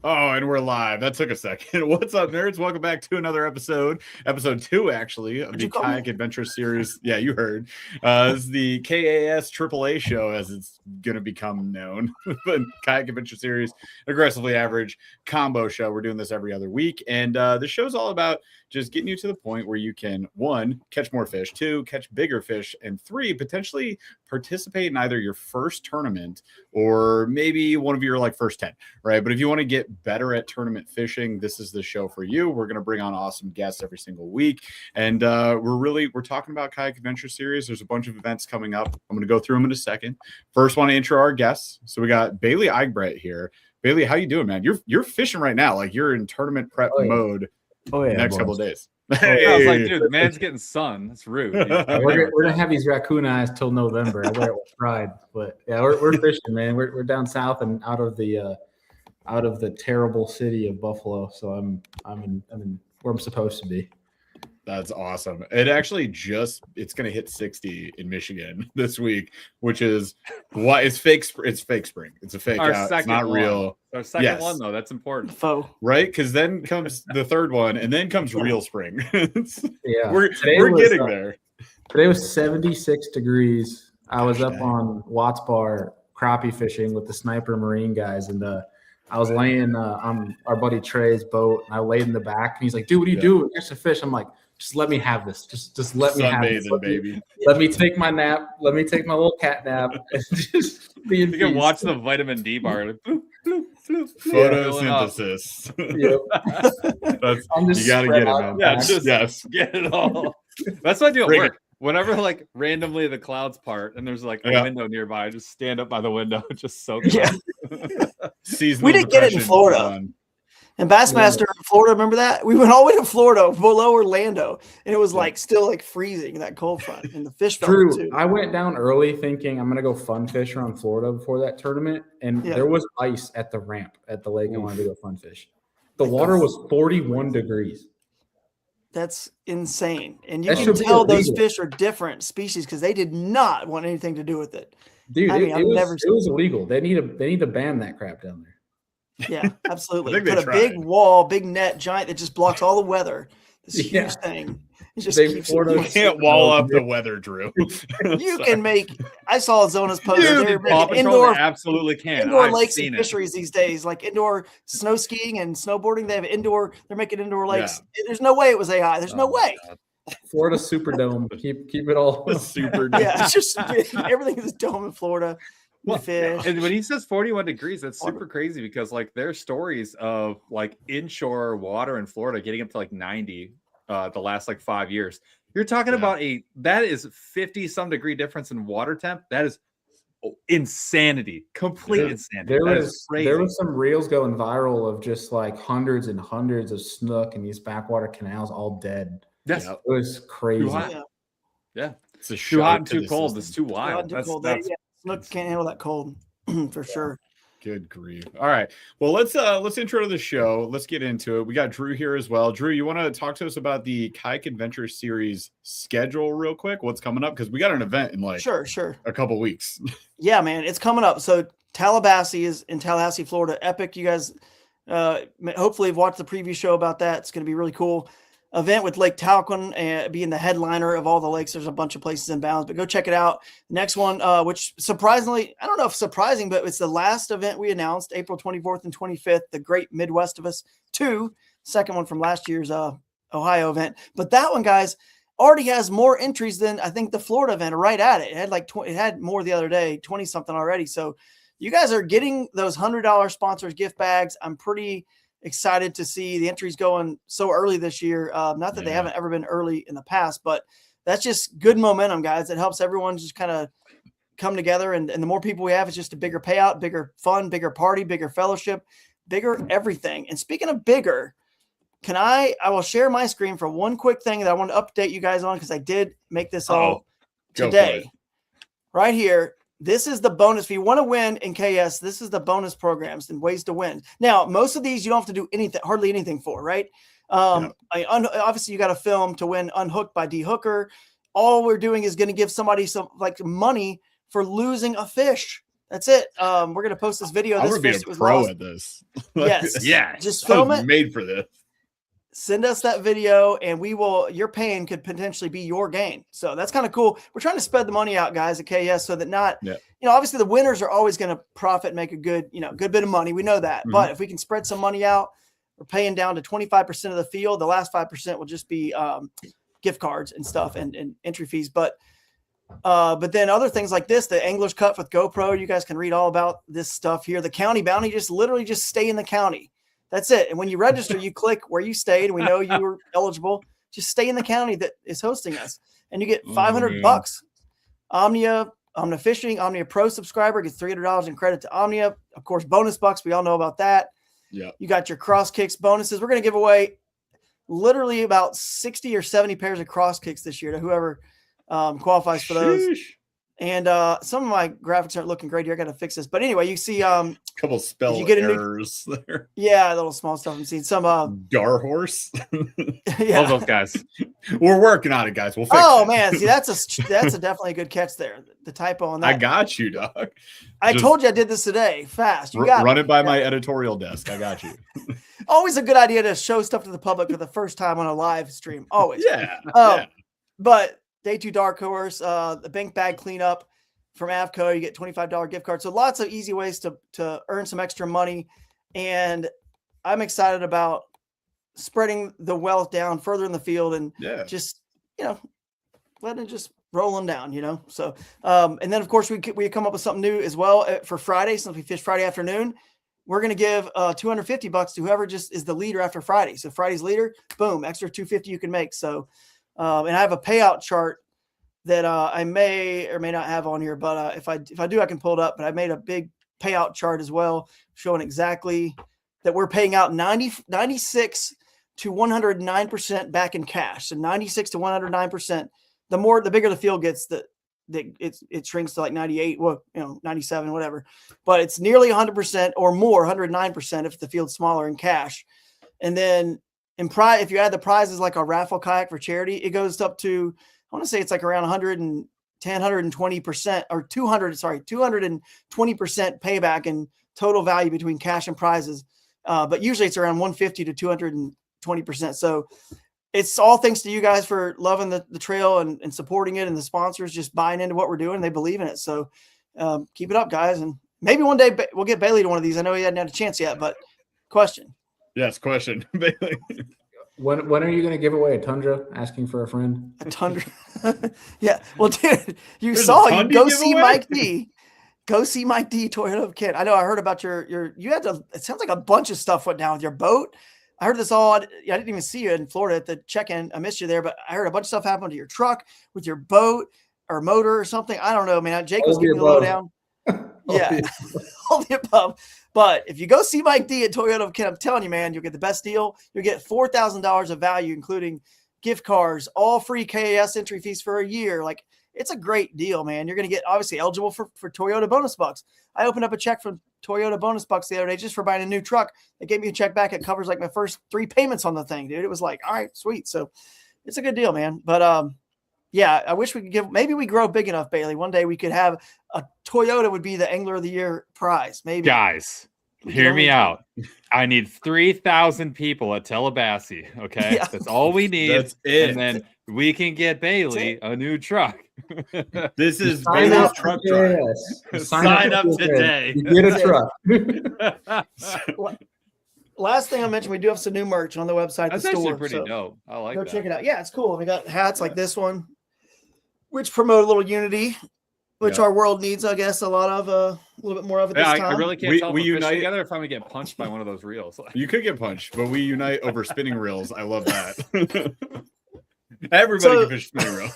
Oh, and we're live. That took a second. What's up, nerds? Welcome back to another episode 2 actually, of the Kayak Adventure series. Yeah, you heard. It's the KAS AAA show, as it's going to become known. The Kayak Adventure series, aggressively average combo show. We're doing this every other week. And the show's all about just getting you to the point where you can, 1, catch more fish, 2, catch bigger fish, and 3, potentially participate in either your first tournament or maybe one of your first 10, right? But if you want to get better at tournament fishing, this is the show for you. We're going to bring on awesome guests every single week. And we're talking about Kayak Adventure series. There's a bunch of events coming up. I'm going to go through them in a second. First, want to intro our guests. So we got Bailey Eigbrett here. Bailey, how you doing, man? You're fishing right now. You're in tournament prep mode. Oh yeah, the next couple of days. Hey. I was like, dude, the man's getting sun. That's rude. We're gonna have these raccoon eyes till November. I wear it with pride, but yeah, we're fishing, man. We're down south and out of the terrible city of Buffalo. So I'm in where I'm supposed to be. That's awesome. It actually it's going to hit 60 in Michigan this week, which is why it's fake. It's fake spring. It's a fake out. It's not real. Our second one, though, that's important. Right? Because then comes the third one, and then comes real spring. Yeah. We're getting there. Today was 76 degrees. I was up on Watts Bar crappie fishing with the Sniper Marine guys, and I was laying on our buddy Trey's boat, and I laid in the back, and he's like, dude, what are you doing? Catch the fish. I'm like, just let me have this. Just let me have this. Let me take my nap. Let me take my little cat nap. And just be in You can watch the vitamin D bar. Bloop, bloop, bloop, photosynthesis. Yep. You got to get it, man. Yeah, get it all. That's what I do at work. Whenever randomly the clouds part and there's a window nearby, I just stand up by the window and just soak it. Yeah. We didn't get it in Florida. And Bassmaster in Florida, remember that? We went all the way to Florida, below Orlando, and it was still freezing in that cold front, and the fish felt it too. I went down early thinking I'm gonna go fun fish around Florida before that tournament, and there was ice at the ramp at the lake. I wanted to go fun fish. The water was 41 degrees. That's insane, and you can tell those fish are different species because they did not want anything to do with it. Dude, it was illegal. They need to ban that crap down there. Yeah, absolutely. Put a big wall, big net, giant that just blocks all the weather. This huge thing. It just you can't wall up the weather, Drew. You can make. I saw Zona's post. They're making indoor, absolutely can. Indoor lakes and fisheries these days, like indoor snow skiing and snowboarding. They have indoor. They're making indoor lakes. Yeah. There's no way it was AI. There's no way. Florida Superdome. Keep it all Superdome. Yeah, it's just everything is dome in Florida. Fish. And when he says 41 degrees, that's super crazy because there are stories of inshore water in Florida getting up to 90 the last 5 years. You're talking about that is 50 some degree difference in water temp. That is insanity, complete insanity. There was some reels going viral of just hundreds and hundreds of snook in these backwater canals all dead. Yes, it was crazy. Too hot. Yeah, it's too hot and too cold. It's too wild. Snook can't handle that cold for sure. Good grief. All right. Well, let's intro the show. Let's get into it. We got Drew here as well. Drew, you want to talk to us about the Kayak Adventure series schedule real quick? What's coming up? Because we got an event in sure a couple weeks. Yeah, man, it's coming up. So Tallahassee is in Tallahassee, Florida. Epic. You guys hopefully have watched the preview show about that. It's going to be really cool. Event with Lake Talcon being the headliner of all the lakes. There's a bunch of places in bounds, but go check it out. Next one, which surprisingly, I don't know if surprising, but it's the last event we announced, April 24th and 25th, the Great Midwest of Us 2, second one from last year's Ohio event. But that one, guys, already has more entries than I think the Florida event, right at it. It had it had more the other day, 20 something already. So you guys are getting those $100 sponsors gift bags. I'm pretty excited to see the entries going so early this year. Not that they haven't ever been early in the past, but that's just good momentum, guys. It helps everyone just kind of come together. And the more people we have, it's just a bigger payout, bigger fun, bigger party, bigger fellowship, bigger everything. And speaking of bigger, I will share my screen for one quick thing that I want to update you guys on because I did make this all today. Right here. This is the bonus. If you want to win in KS, this is the bonus programs and ways to win. Now, most of these you don't have to do anything, hardly anything for, right? Obviously, you got to film to win Unhooked by D Hooker. All we're doing is going to give somebody some money for losing a fish. That's it. We're gonna post this video. I'm gonna be a pro at this. Yes. Yeah. Just film it. Made for this. Send us that video, and your pain could potentially be your gain. So that's kind of cool. We're trying to spread the money out, guys, at KS, so that obviously the winners are always going to profit and make a good bit of money. We know that. Mm-hmm. But if we can spread some money out, we're paying down to 25% of the field. The last 5% will just be gift cards and stuff and entry fees. But then other things like this, the Angler's Cut with GoPro, you guys can read all about this stuff here. The county bounty, literally just stay in the county. That's it. And when you register, you click where you stayed, and we know you were eligible. Just stay in the county that is hosting us, and you get $500. Omnia Fishing, Omnia Pro subscriber gets $300 in credit to Omnia. Of course, bonus bucks. We all know about that. Yeah. You got your cross kicks bonuses. We're going to give away literally about 60 or 70 pairs of cross kicks this year to whoever qualifies for those. And some of my graphics aren't looking great here. I got to fix this. But anyway, you see couple spell errors there. Yeah, little small stuff. I'm seeing some Gar horse. Yeah. All those guys. We're working on it, guys. We'll fix it. Oh man, see that's a definitely a good catch there. The typo on that. I got you, dog. I told you I did this today. Fast. You got run it by my editorial desk. I got you. Always a good idea to show stuff to the public for the first time on a live stream. Always. Yeah. But Day 2 Dark Horse, the bank bag cleanup from Avco, you get $25 gift card. So lots of easy ways to earn some extra money. And I'm excited about spreading the wealth down further in the field and just, letting it just roll them down, So, and then of course we come up with something new as well for Friday. Since we fish Friday afternoon, we're going to give $250 to whoever just is the leader after Friday. So Friday's leader, boom, extra $250 you can make. So, and I have a payout chart that I may or may not have on here, but if I do, I can pull it up. But I made a big payout chart as well, showing exactly that we're paying out 96 to 109% back in cash. So 96 to 109%. The bigger the field gets, it shrinks to like 98, 97, whatever. But it's nearly 100% or more, 109% if the field's smaller in cash. And then if you add the prizes like a raffle kayak for charity, it goes up to, I want to say it's like around 110, 120% or 220% payback in total value between cash and prizes. But usually it's around 150 to 220%. So it's all thanks to you guys for loving the trail and supporting it, and the sponsors just buying into what we're doing. They believe in it. So keep it up, guys. And maybe one day we'll get Bailey to one of these. I know he hadn't had a chance yet, but question. Yes, question. Bailey. When are you going to give away a Tundra? Asking for a friend. A Tundra. Yeah. Well, dude, go see Mike D. Go see Mike D. Toyota of Kent. I know I heard about you had to, it sounds like a bunch of stuff went down with your boat. I heard this all. I didn't even see you in Florida at the check-in. I missed you there, but I heard a bunch of stuff happened to your truck with your boat or motor or something. I don't know, man. Jake was giving me a lowdown. Yeah. All the above. But if you go see Mike D at Toyota of Kent, I'm telling you, man, you'll get the best deal. You'll get $4,000 of value, including gift cards, all free KAS entry fees for a year. Like, it's a great deal, man. You're going to get obviously eligible for Toyota bonus bucks. I opened up a check from Toyota bonus bucks the other day just for buying a new truck. They gave me a check back. It covers like my first 3 payments on the thing, dude. It was like, all right, sweet. So it's a good deal, man. But yeah, I wish we could maybe we grow big enough, Bailey. One day we could have a Toyota would be the Angler of the Year prize. Maybe. Guys, hear me out. I need 3,000 people at Tallahassee. Okay. Yeah. That's all we need. That's it. And then we can get Bailey a new truck. This is Bailey's truck drive. Sign up today. You get a truck. Last thing I mentioned, we do have some new merch on the website. That's actually pretty dope. I like that. Go check it out. Yeah, it's cool. We got hats like this one, which promote a little unity, which our world needs, I guess, a little bit more of it this time. I really can't tell if we we're unite together if I'm going to get punched by one of those reels. You could get punched, but we unite over spinning reels. I love that. Everybody can fish spinning reel.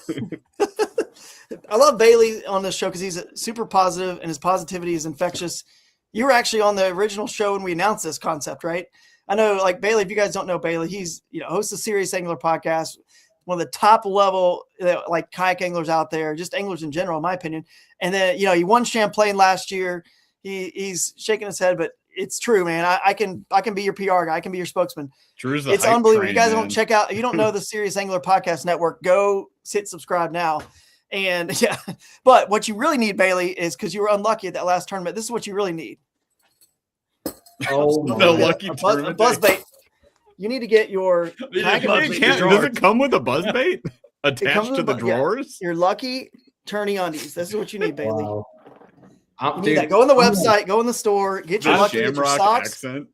I love Bailey on this show because he's super positive and his positivity is infectious. You were actually on the original show when we announced this concept, right? I know, like Bailey, if you guys don't know Bailey, he's, hosts a Serious Angler podcast, one of the top level, like kayak anglers out there, just anglers in general, in my opinion. And then, he won Champlain last year. He's shaking his head, but it's true, man. I can be your PR guy. I can be your spokesman. Drew's it's unbelievable. You guys don't check out, if you don't know the Serious Angler Podcast Network, go hit subscribe now. And yeah, but what you really need, Bailey, is because you were unlucky at that last tournament. This is what you really need. Oh, The lucky a tournament buzz day. bait. You need to get your kayak buzz bait. Does it come with a buzz bait attached with to the drawers? Your lucky tourney undies. This is what you need, Bailey. Wow. You need that. Go on the website, go in the store, get your lucky, get your Shamrock socks. accent.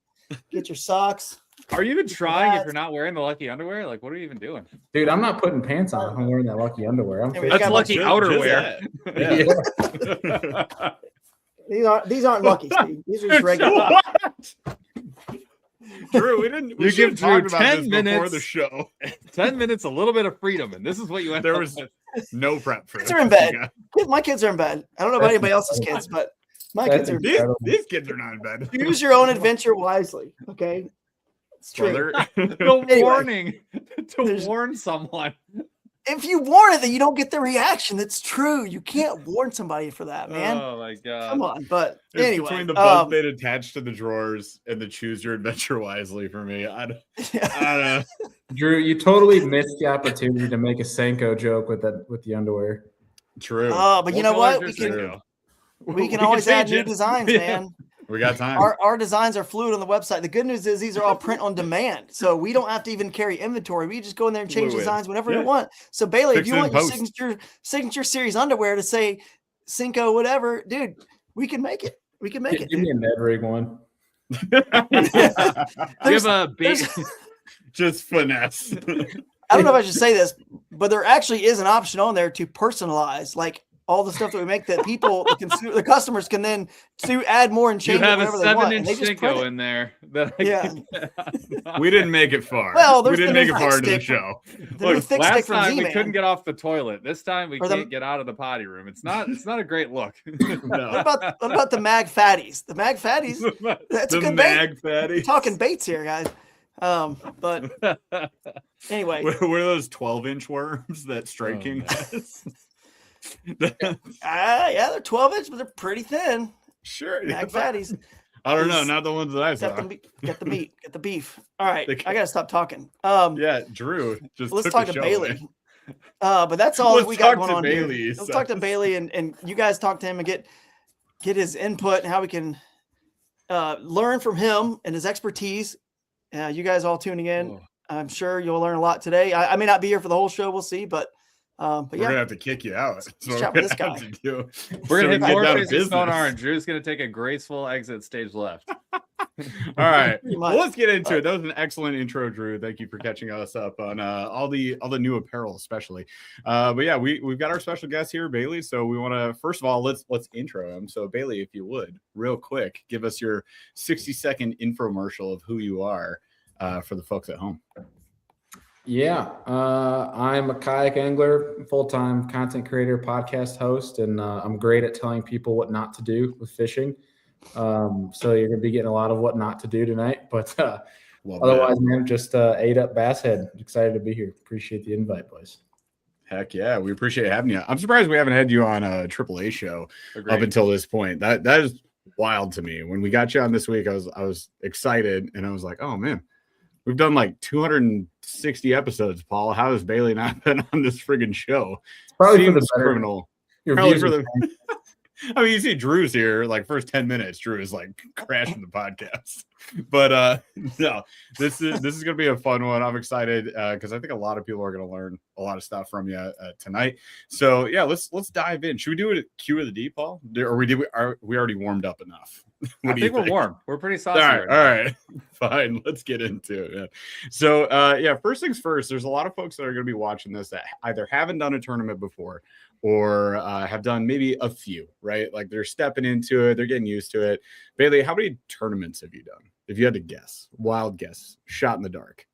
Get your socks. Are you even trying if you're not wearing the lucky underwear? Like, what are you even doing? Dude, I'm not putting pants on if I'm wearing that lucky underwear. I'm Anyway, fishing. That's lucky outerwear. Yeah. These aren't lucky, Steve. These are just regular. What? Drew, we You should give have Drew talked about 10 this before minutes. the show. 10 minutes, a little bit of freedom, and this is what you end There up was with. no prep for Kids this. are in bed. My kids are in bed. I don't know about anybody else's kids, but my kids are in bed. These kids are not in bed. Choose your own adventure wisely. Okay. It's true. The Anyway. warning to There's- warn someone. If you warn it, then you don't get the reaction. That's true. You can't warn somebody for that, man. Oh my god! Come on. But It's anyway, between the buzz bait attached to the drawers and the choose your adventure wisely for me. I don't know. Drew, you totally missed the opportunity to make a Senko joke with the underwear. True. but you know what? We True. can always say add new Jim. designs, Yeah. man. We got time. Our designs are fluid on the website. The good news is these are all print on demand, so we don't have to even carry inventory. We just go in there and change Fluid. designs whenever Yeah. we want. So Bailey, Fix if you it want in your post. signature series underwear to say Cinco whatever, dude, we can make it. We can make it. Give me Dude. a Ned Rig one. You have a big. Just finesse. I don't know if I should say this, but there actually is an option on there to personalize, like all the stuff that we make that people, the customers can then add more and You change it have a whatever they want. 7-inch and they just print Cinco it. in there. That I Yeah. can- We didn't make it far. Well, we there's didn't the make new it far thick into the stick. show. The new Look, thick last stick from time we Z-Man. couldn't get off the toilet. This time we Or the- can't get out of the potty room. It's not a great look. No. What about the mag fatties? The mag fatties. That's The a good bait. mag fatty. We're talking baits here, guys. But anyway, What are those 12-inch worms that Strike Oh, King man. has? yeah, they're 12-inch, but they're pretty thin. Sure. Mag fatties. I don't know. Not the ones that I saw. Get the meat, get the beef. All right, They- I gotta stop talking. Yeah, Drew. Just Let's took talk the to show Bailey. away. But that's all Let's we got talk going to on Bailey, here. Let's so- talk to Bailey and you guys talk to him and get his input and how we can learn from him and his expertise. You guys all tuning in. Oh. I'm sure you'll learn a lot today. I may not be here for the whole show. We'll see, but We're yeah, gonna have to kick you out. That's what chat we're with this gonna have guy. to do. We're So gonna we hit can four get down to faces business. sonar, and Drew's gonna take a graceful exit stage left. All right. Pretty Well, much. let's get into it. That was an excellent intro, Drew. Thank you for catching us up on all the new apparel, especially. But yeah, we've got our special guest here, Bailey. So we want to first of all let's intro him. So Bailey, if you would, real quick, give us your 60-second infomercial of who you are for the folks at home. Yeah, I'm a kayak angler, full-time content creator, podcast host, and I'm great at telling people what not to do with fishing. So you're going to be getting a lot of what not to do tonight. But Love otherwise, that. man, just ate up bass head. Excited to be here. Appreciate the invite, boys. Heck yeah, we appreciate having you. I'm surprised we haven't had you on a AAA show Agreed. up until this point. That is wild to me. When we got you on this week, I was excited and I was like, oh man. We've done like 260 episodes, Paul. How has Bailey not been on this friggin' show? Probably for the Seems better. criminal. Your Probably views for are the. I mean, you see Drew's here, like first 10 minutes, Drew is like crashing the podcast. But no, this is gonna be a fun one. I'm excited because I think a lot of people are gonna learn a lot of stuff from you tonight. So yeah, let's dive in. Should we do it at Q of the D, Paul? Or we already warmed up enough? I think we're warm. We're pretty saucy. All right, right all now. right, fine. Let's get into it. Man. So, yeah, first things first. There's a lot of folks that are going to be watching this that either haven't done a tournament before or have done maybe a few. Right, like they're stepping into it, they're getting used to it. Bailey, how many tournaments have you done? If you had to guess, wild guess, shot in the dark.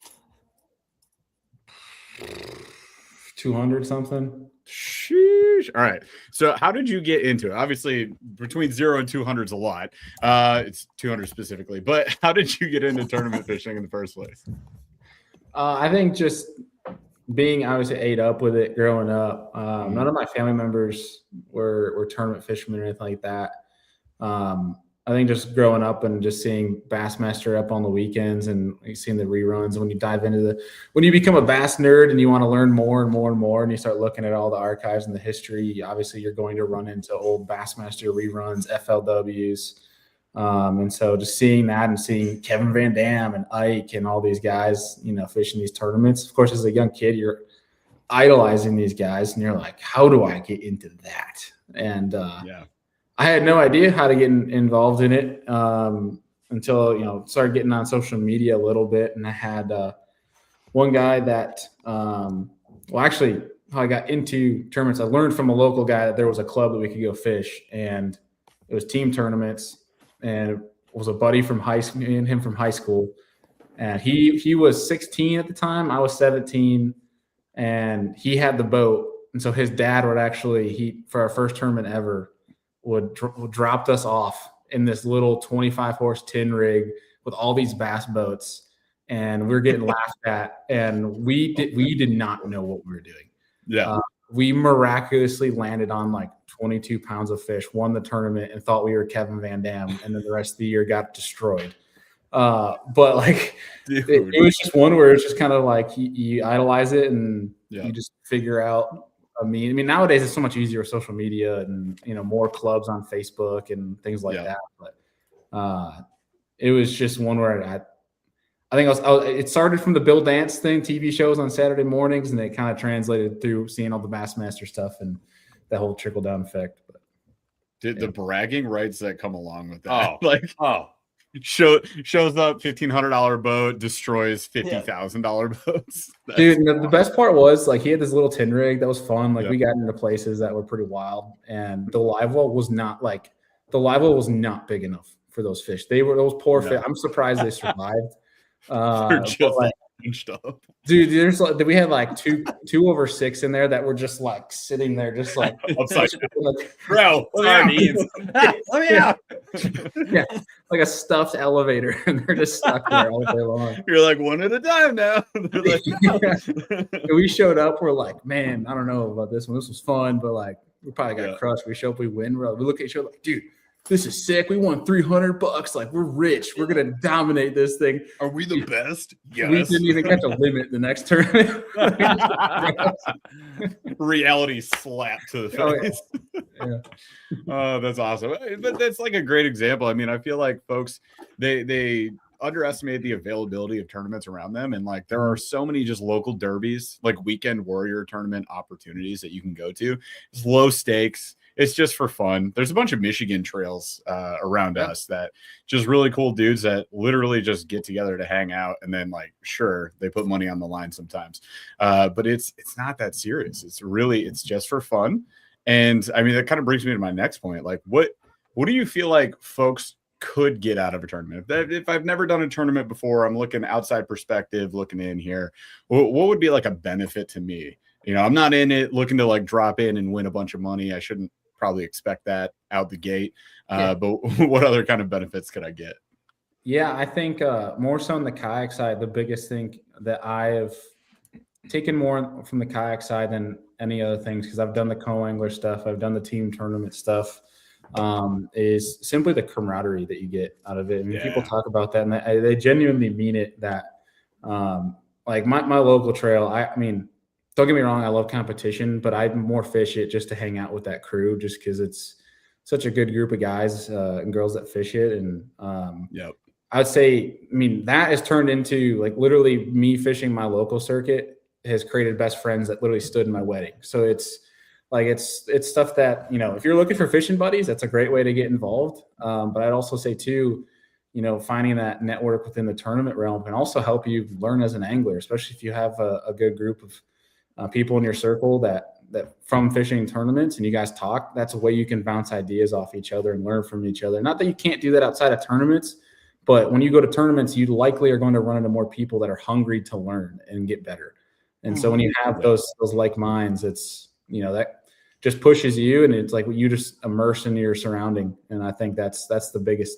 200 something. Sheesh. All right. So how did you get into it? Obviously, between 0 and 200 is a lot. It's 200 specifically. But how did you get into tournament fishing in the first place? I think just being obviously ate up with it growing up. None of my family members were tournament fishermen or anything like that. I think just growing up and just seeing Bassmaster up on the weekends and seeing the reruns, when you dive into when you become a Bass nerd and you want to learn more and more and more, and you start looking at all the archives and the history, obviously you're going to run into old Bassmaster reruns, FLWs. And so just seeing that and seeing Kevin Van Dam and Ike and all these guys, fishing these tournaments. Of course, as a young kid, you're idolizing these guys and you're like, how do I get into that? And I had no idea how to get involved in it until, started getting on social media a little bit. And I had one guy that, actually how I got into tournaments, I learned from a local guy that there was a club that we could go fish, and it was team tournaments. And it was a buddy from high school, me and him from high school. And he was 16 at the time. I was 17, and he had the boat. And so his dad would actually, for our first tournament ever, would dropped us off in this little 25-horse tin rig with all these bass boats. And we were getting laughed at. And we did not know what we were doing. Yeah. We miraculously landed on like 22 pounds of fish, won the tournament, and thought we were Kevin Van Dam, and then the rest of the year got destroyed. But like it was just one where it's just kind of like you idolize it, and you just figure out. I mean, nowadays it's so much easier with social media and more clubs on Facebook and things like that. But it was just one where I think it started from the Bill Dance thing, TV shows on Saturday mornings, and it kind of translated through seeing all the Bassmaster stuff and that whole trickle down effect. But the bragging rights that come along with that, shows up $1,500 boat, destroys $50,000 boats. Dude, the best part was like he had this little tin rig that was fun. Like we got into places that were pretty wild, and the live well was not big enough for those fish. They were those poor fish. I'm surprised they survived. They're just bunched up. Dude, we had like two over 6 in there that were just like sitting there, just like upside down. Bro, let me out. Yeah, like a stuffed elevator, and they're just stuck there all day long. You're like, one at a time now. We showed up, we're like, man, I don't know about this one. This was fun, but like we probably got crushed. We show up, we win. We look at each other like, dude, this is sick. We won $300. Like, we're rich. We're gonna dominate this thing. Are we the best? Yes. We didn't even catch a limit the next tournament. Reality slap to the face. Oh, that's awesome. But that's like a great example. I mean, I feel like folks they underestimate the availability of tournaments around them, and like there are so many just local derbies, like weekend warrior tournament opportunities that you can go to. It's low stakes. It's just for fun. There's a bunch of Michigan trails around us that just really cool dudes that literally just get together to hang out, and then like, sure, they put money on the line sometimes, but it's not that serious. It's just for fun. And I mean, that kind of brings me to my next point. Like, what do you feel like folks could get out of a tournament? If I've never done a tournament before, I'm looking outside perspective, looking in here, what would be like a benefit to me? I'm not in it looking to like drop in and win a bunch of money. I shouldn't probably expect that out the gate. But what other kind of benefits could I get? Yeah, I think more so on the kayak side, the biggest thing that I have taken more from the kayak side than any other things, because I've done the co-angler stuff, I've done the team tournament stuff, is simply the camaraderie that you get out of it. I mean, people talk about that, and they genuinely mean it. That like my local trail, I mean, don't get me wrong, I love competition, but I more fish it just to hang out with that crew, just because it's such a good group of guys and girls that fish it. And I would say, I mean, that has turned into like literally me fishing my local circuit has created best friends that literally stood in my wedding. So it's like, it's stuff that, if you're looking for fishing buddies, that's a great way to get involved. But I'd also say too, finding that network within the tournament realm can also help you learn as an angler, especially if you have a good group of people in your circle that from fishing tournaments and you guys talk. That's a way you can bounce ideas off each other and learn from each other. Not that you can't do that outside of tournaments, but when you go to tournaments, you likely are going to run into more people that are hungry to learn and get better. And so when you have those like minds, it's, that just pushes you, and it's like you just immerse in your surrounding. And I think that's the biggest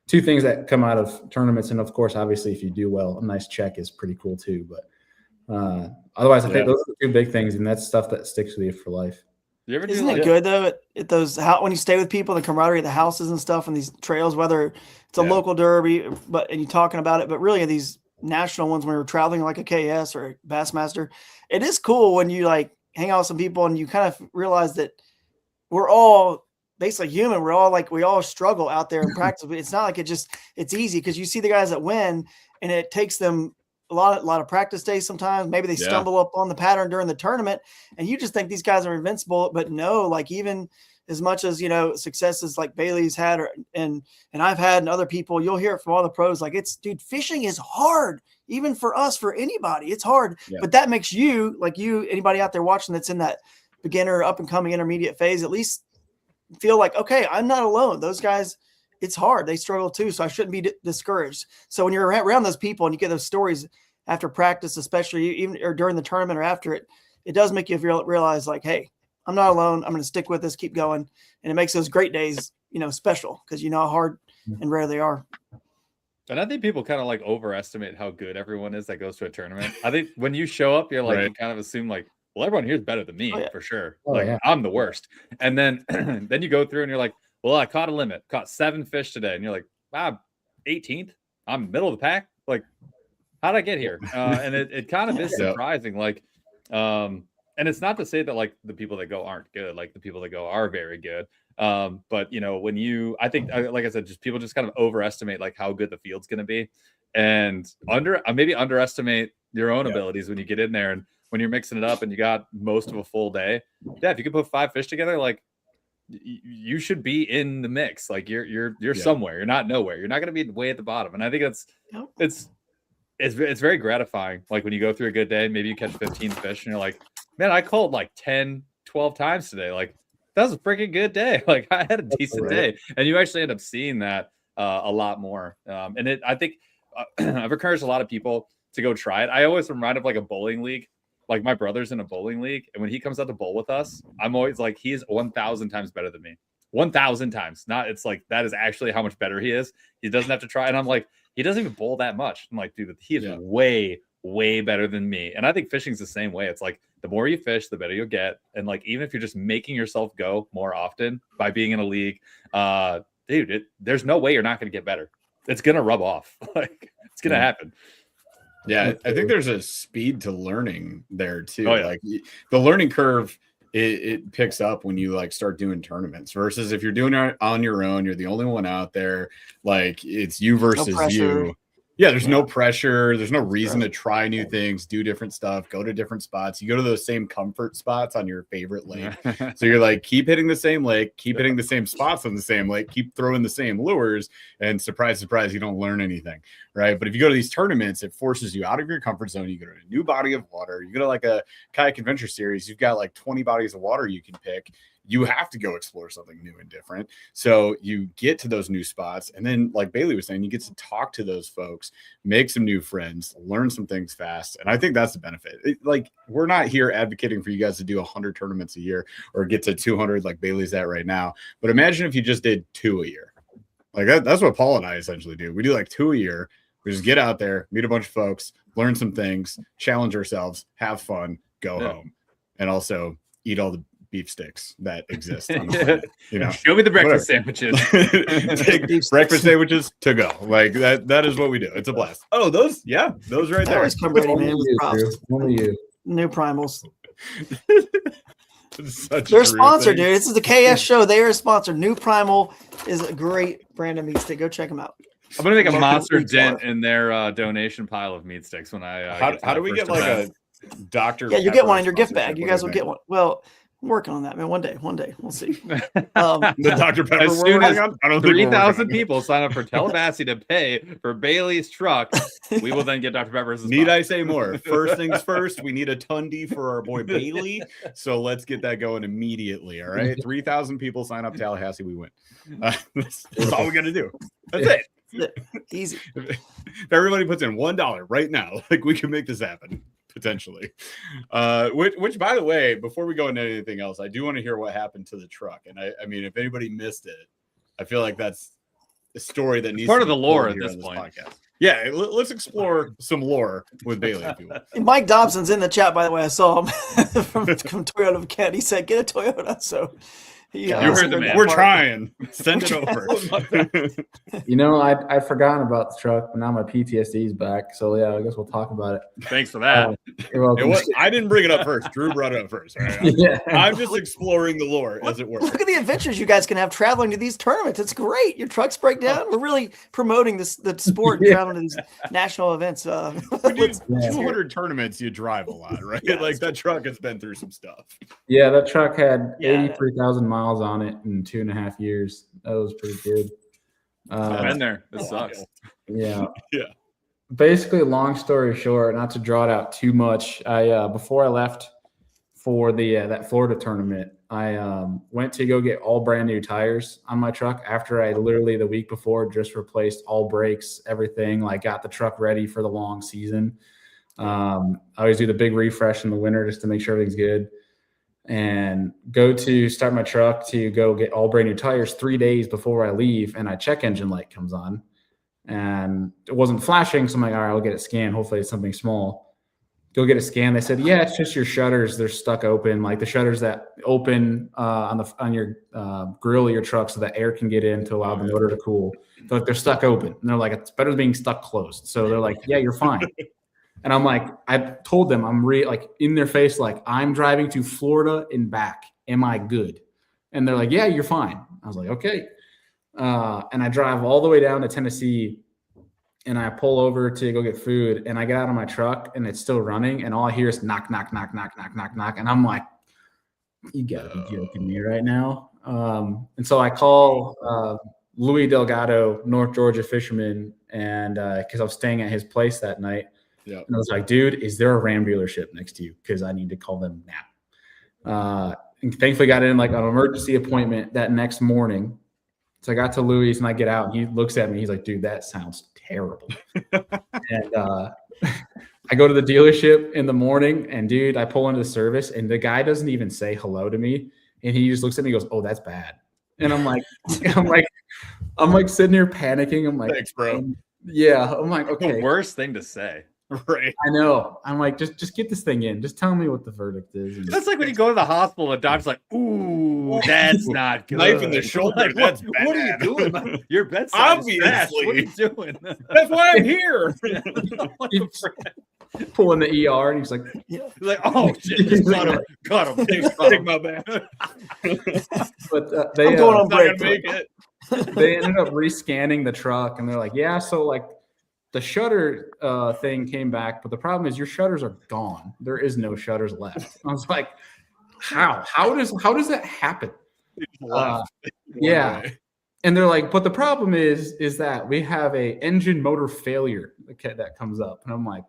two things that come out of tournaments. And of course, obviously, if you do well, a nice check is pretty cool too. But otherwise, I think those are the two big things, and that's stuff that sticks with you for life. You ever Isn't it good though at those when you stay with people, the camaraderie at the houses and stuff, and these trails, whether it's a local derby, and you're talking about it, but really these national ones when you're traveling like a KS or a Bassmaster, it is cool when you like hang out with some people and you kind of realize that we're all basically human. We're all like, we all struggle out there in practice, but it's not like it's easy because you see the guys that win and it takes them a lot of practice days. Sometimes maybe they stumble up on the pattern during the tournament and you just think these guys are invincible, but no, like even as much as, successes like Bailey's had and I've had and other people, you'll hear it from all the pros. Like dude, fishing is hard, even for us, for anybody, it's hard, but that makes anybody out there watching that's in that beginner, up and coming, intermediate phase, at least feel like, okay, I'm not alone. Those guys, it's hard. They struggle too. So I shouldn't be discouraged. So when you're around those people and you get those stories after practice, especially even or during the tournament or after it, it does make you realize like, hey, I'm not alone. I'm going to stick with this, keep going. And it makes those great days, special because you know how hard and rare they are. And I think people kind of like overestimate how good everyone is that goes to a tournament. I think when you show up, you're like, you kind of assume like, well, everyone here is better than me for sure. I'm the worst. And then then you go through and you're like, well, I caught a limit, caught 7 fish today. And you're like, wow, 18th, I'm middle of the pack. Like, how'd I get here? And it kind of is surprising. Like, and it's not to say that like the people that go aren't good, like the people that go are very good. But when I think, like I said, just people just kind of overestimate like how good the field's going to be and maybe underestimate your own abilities when you get in there. And when you're mixing it up and you got most of a full day, if you could put 5 fish together, like you should be in the mix. Like you're somewhere, you're not nowhere. You're not going to be way at the bottom. And I think it's very gratifying. Like when you go through a good day, maybe you catch 15 fish and you're like, man, I called like 10, 12 times today. Like that was a freaking good day. Like I had a decent day. And you actually end up seeing that a lot more. And I think I've encouraged a lot of people to go try it. I always remind of like a bowling league. Like my brother's in a bowling league. And when he comes out to bowl with us, I'm always like, he is 1,000 times better than me. 1,000 times. It's like, that is actually how much better he is. He doesn't have to try. And I'm like, he doesn't even bowl that much. I'm like, dude, he is way, way better than me. And I think fishing's the same way. It's like the more you fish, the better you'll get. And like, even if you're just making yourself go more often by being in a league, dude, there's no way you're not going to get better. It's going to rub off. Like it's going to happen. Yeah. I think there's a speed to learning there too. Like the learning curve, it picks up when you like start doing tournaments versus if you're doing it on your own, you're the only one out there. Like it's you versus you. Yeah, there's no pressure. There's no reason to try new things, do different stuff, go to different spots. You go to those same comfort spots on your favorite lake. So you're like, keep hitting the same lake, keep hitting the same spots on the same lake, keep throwing the same lures, and surprise, surprise, you don't learn anything, right? But if you go to these tournaments, it forces you out of your comfort zone. You go to a new body of water. You go to like a kayak adventure series. You've got like 20 bodies of water you can pick. You have to go explore something new and different. So you get to those new spots. And then like Bailey was saying, you get to talk to those folks, make some new friends, learn some things fast. And I think that's the benefit. Like we're not here advocating for you guys to do 100 tournaments a year or get to 200 like Bailey's at right now. But imagine if you just did 2 a year. Like that's what Paul and I essentially do. We do like 2 a year. We just get out there, meet a bunch of folks, learn some things, challenge ourselves, have fun, go home. And also eat all the beef sticks that exist on the planet, show me the breakfast sandwiches. Take breakfast sandwiches to go. Like that is what we do. It's a blast. Oh, those right there. Come ready, man, with new primals. They're sponsored, dude. This is the KS show. They are a sponsor. New Primal is a great brand of meat stick. Go check them out. I'm gonna make a monster dent in their donation pile of meat sticks when I how do we get like a Dr. Yeah, you get one in your gift bag. You guys will get one. Well, I'm working on that, man. One day, we'll see. The Dr. Pepper. As soon as 3,000 people sign up for Tallahassee to pay for Bailey's truck, we will then get Dr. Pepper's. Need I say more? First things first, we need a Tundi for our boy Bailey. So let's get that going immediately. All right, 3,000 people sign up Tallahassee, we win. That's all we got to do. That's it. Easy. If everybody puts in $1 right now, like we can make this happen. Potentially. Which by the way, before we go into anything else, I do want to hear what happened to the truck. And I mean, if anybody missed it, I feel like that's a story that needs part to of the lore at this point. Yeah, let's explore some lore with Bailey, if you will. Mike Dobson's in the chat, by the way. I saw him from Toyota of Kent. He said, "Get a Toyota." So you heard the man. We're trying. Send it over. You know, I'd forgotten about the truck, but now my PTSD is back. So yeah, I guess we'll talk about it. Thanks for that. I didn't bring it up first. Drew brought it up first. All right? Yeah. I'm just exploring the lore, as it were. Look at the adventures you guys can have traveling to these tournaments. It's great. Your trucks break down. We're really promoting the sport, traveling to these national events. We do 200 tournaments. You drive a lot, right? Yeah, like that truck has been through some stuff. Yeah, that truck had 83,000 miles on it in 2.5 years. That was pretty good. I've been there. It sucks. Yeah. Yeah. Basically, long story short, not to draw it out too much, I before I left for the that Florida tournament, I went to go get all brand new tires on my truck after I literally the week before just replaced all brakes, everything, like got the truck ready for the long season. I always do the big refresh in the winter just to make sure everything's good. And go to start my truck to go get all brand new tires 3 days before I leave, and a check engine light comes on and it wasn't flashing. So I'm like, all right, I'll get it scanned. Hopefully it's something small. Go get it scanned. They said, yeah, it's just your shutters. They're stuck open, like the shutters that open on your grill of your truck so that air can get in to allow the motor to cool. So they're stuck open. And they're like, it's better than being stuck closed. So they're like, yeah, you're fine. And I'm like, I told them, I'm like in their face, like, I'm driving to Florida and back. Am I good? And they're like, yeah, you're fine. I was like, okay. And I drive all the way down to Tennessee, and I pull over to go get food, and I get out of my truck and it's still running, and all I hear is knock, knock, knock, knock, knock, knock, knock. And I'm like, you gotta be joking me right now. And so I call Louis Delgado, North Georgia fisherman, and because I was staying at his place that night. Yeah. And I was like, dude, is there a Ram dealership next to you? Because I need to call them now. And thankfully got in like an emergency appointment that next morning. So I got to Louis and I get out and he looks at me. He's like, dude, that sounds terrible. And I go to the dealership in the morning and dude, I pull into the service and the guy doesn't even say hello to me. And he just looks at me and goes, oh, that's bad. And I'm like, I'm like sitting here panicking. I'm like, thanks, bro. Yeah. I'm like, okay. The worst thing to say. Right. I know. I'm like, just get this thing in. Just tell me what the verdict is. That's like when you go to the hospital and the doctor's like, ooh, that's not good. Knife in the shoulder. Like, that's what, bad. What are you doing? Your bedside is fast. What are you doing? That's why I'm here. Pulling the ER and he's like, oh shit, got him. Take my bad. But I'm going on break. They ended up rescanning the truck and they're like, yeah, so like the shutter thing came back, but the problem is your shutters are gone. There is no shutters left. I was like, how does that happen? Yeah. And they're like, but the problem is that we have a engine motor failure that comes up. And I'm like,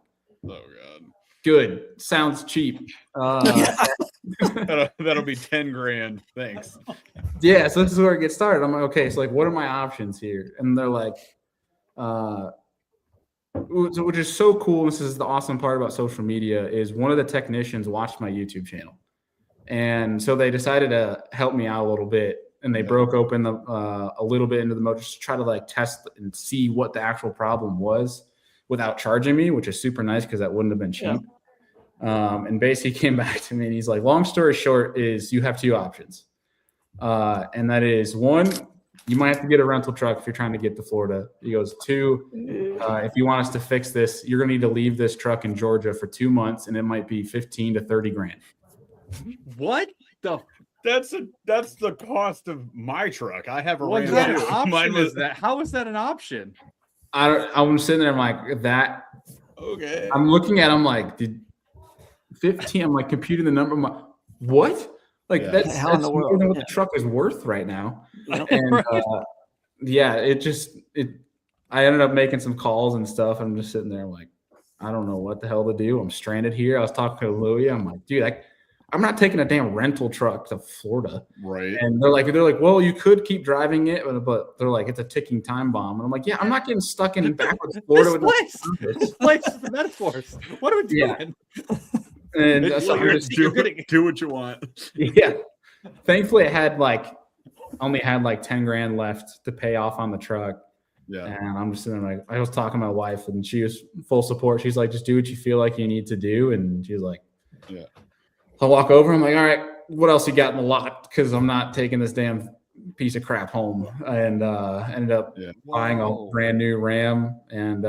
oh god, good. Sounds cheap. That'll be 10 grand. Thanks. Yeah. So this is where it gets started. I'm like, okay, so like, what are my options here? And they're like, which is so cool. This is the awesome part about social media is one of the technicians watched my YouTube channel. And so they decided to help me out a little bit. And they broke open a little bit into the motor to try to like test and see what the actual problem was without charging me, which is super nice because that wouldn't have been cheap. Yeah. And basically came back to me and he's like, long story short is you have two options. And that is one, you might have to get a rental truck if you're trying to get to Florida. He goes, two, if you want us to fix this, you're going to need to leave this truck in Georgia for 2 months and it might be 15 to 30 grand. What the? That's the cost of my truck. I have a Ram. Mine was that. How is that an option? I'm sitting there. I'm like that. Okay. I'm looking at him like, did 15? I'm like computing the number. I'm like, what? Like that's more than what the truck is worth right now. And I ended up making some calls and stuff. I'm just sitting there like, I don't know what the hell to do. I'm stranded here. I was talking to Louis. I'm like, dude, I'm not taking a damn rental truck to Florida. Right. And they're like, well, you could keep driving it, but they're like, it's a ticking time bomb. And I'm like, yeah, I'm not getting stuck in backwards Florida with this place is the metaphors. What are we doing? Yeah. And so do what you want. Yeah. Thankfully, I only had like 10 grand left to pay off on the truck. Yeah. And I'm just sitting there like, I was talking to my wife and she was full support. She's like, just do what you feel like you need to do. And she's like, yeah. I'll walk over. I'm like, all right, what else you got in the lot? Because I'm not taking this damn piece of crap home. And ended up buying a brand new Ram. And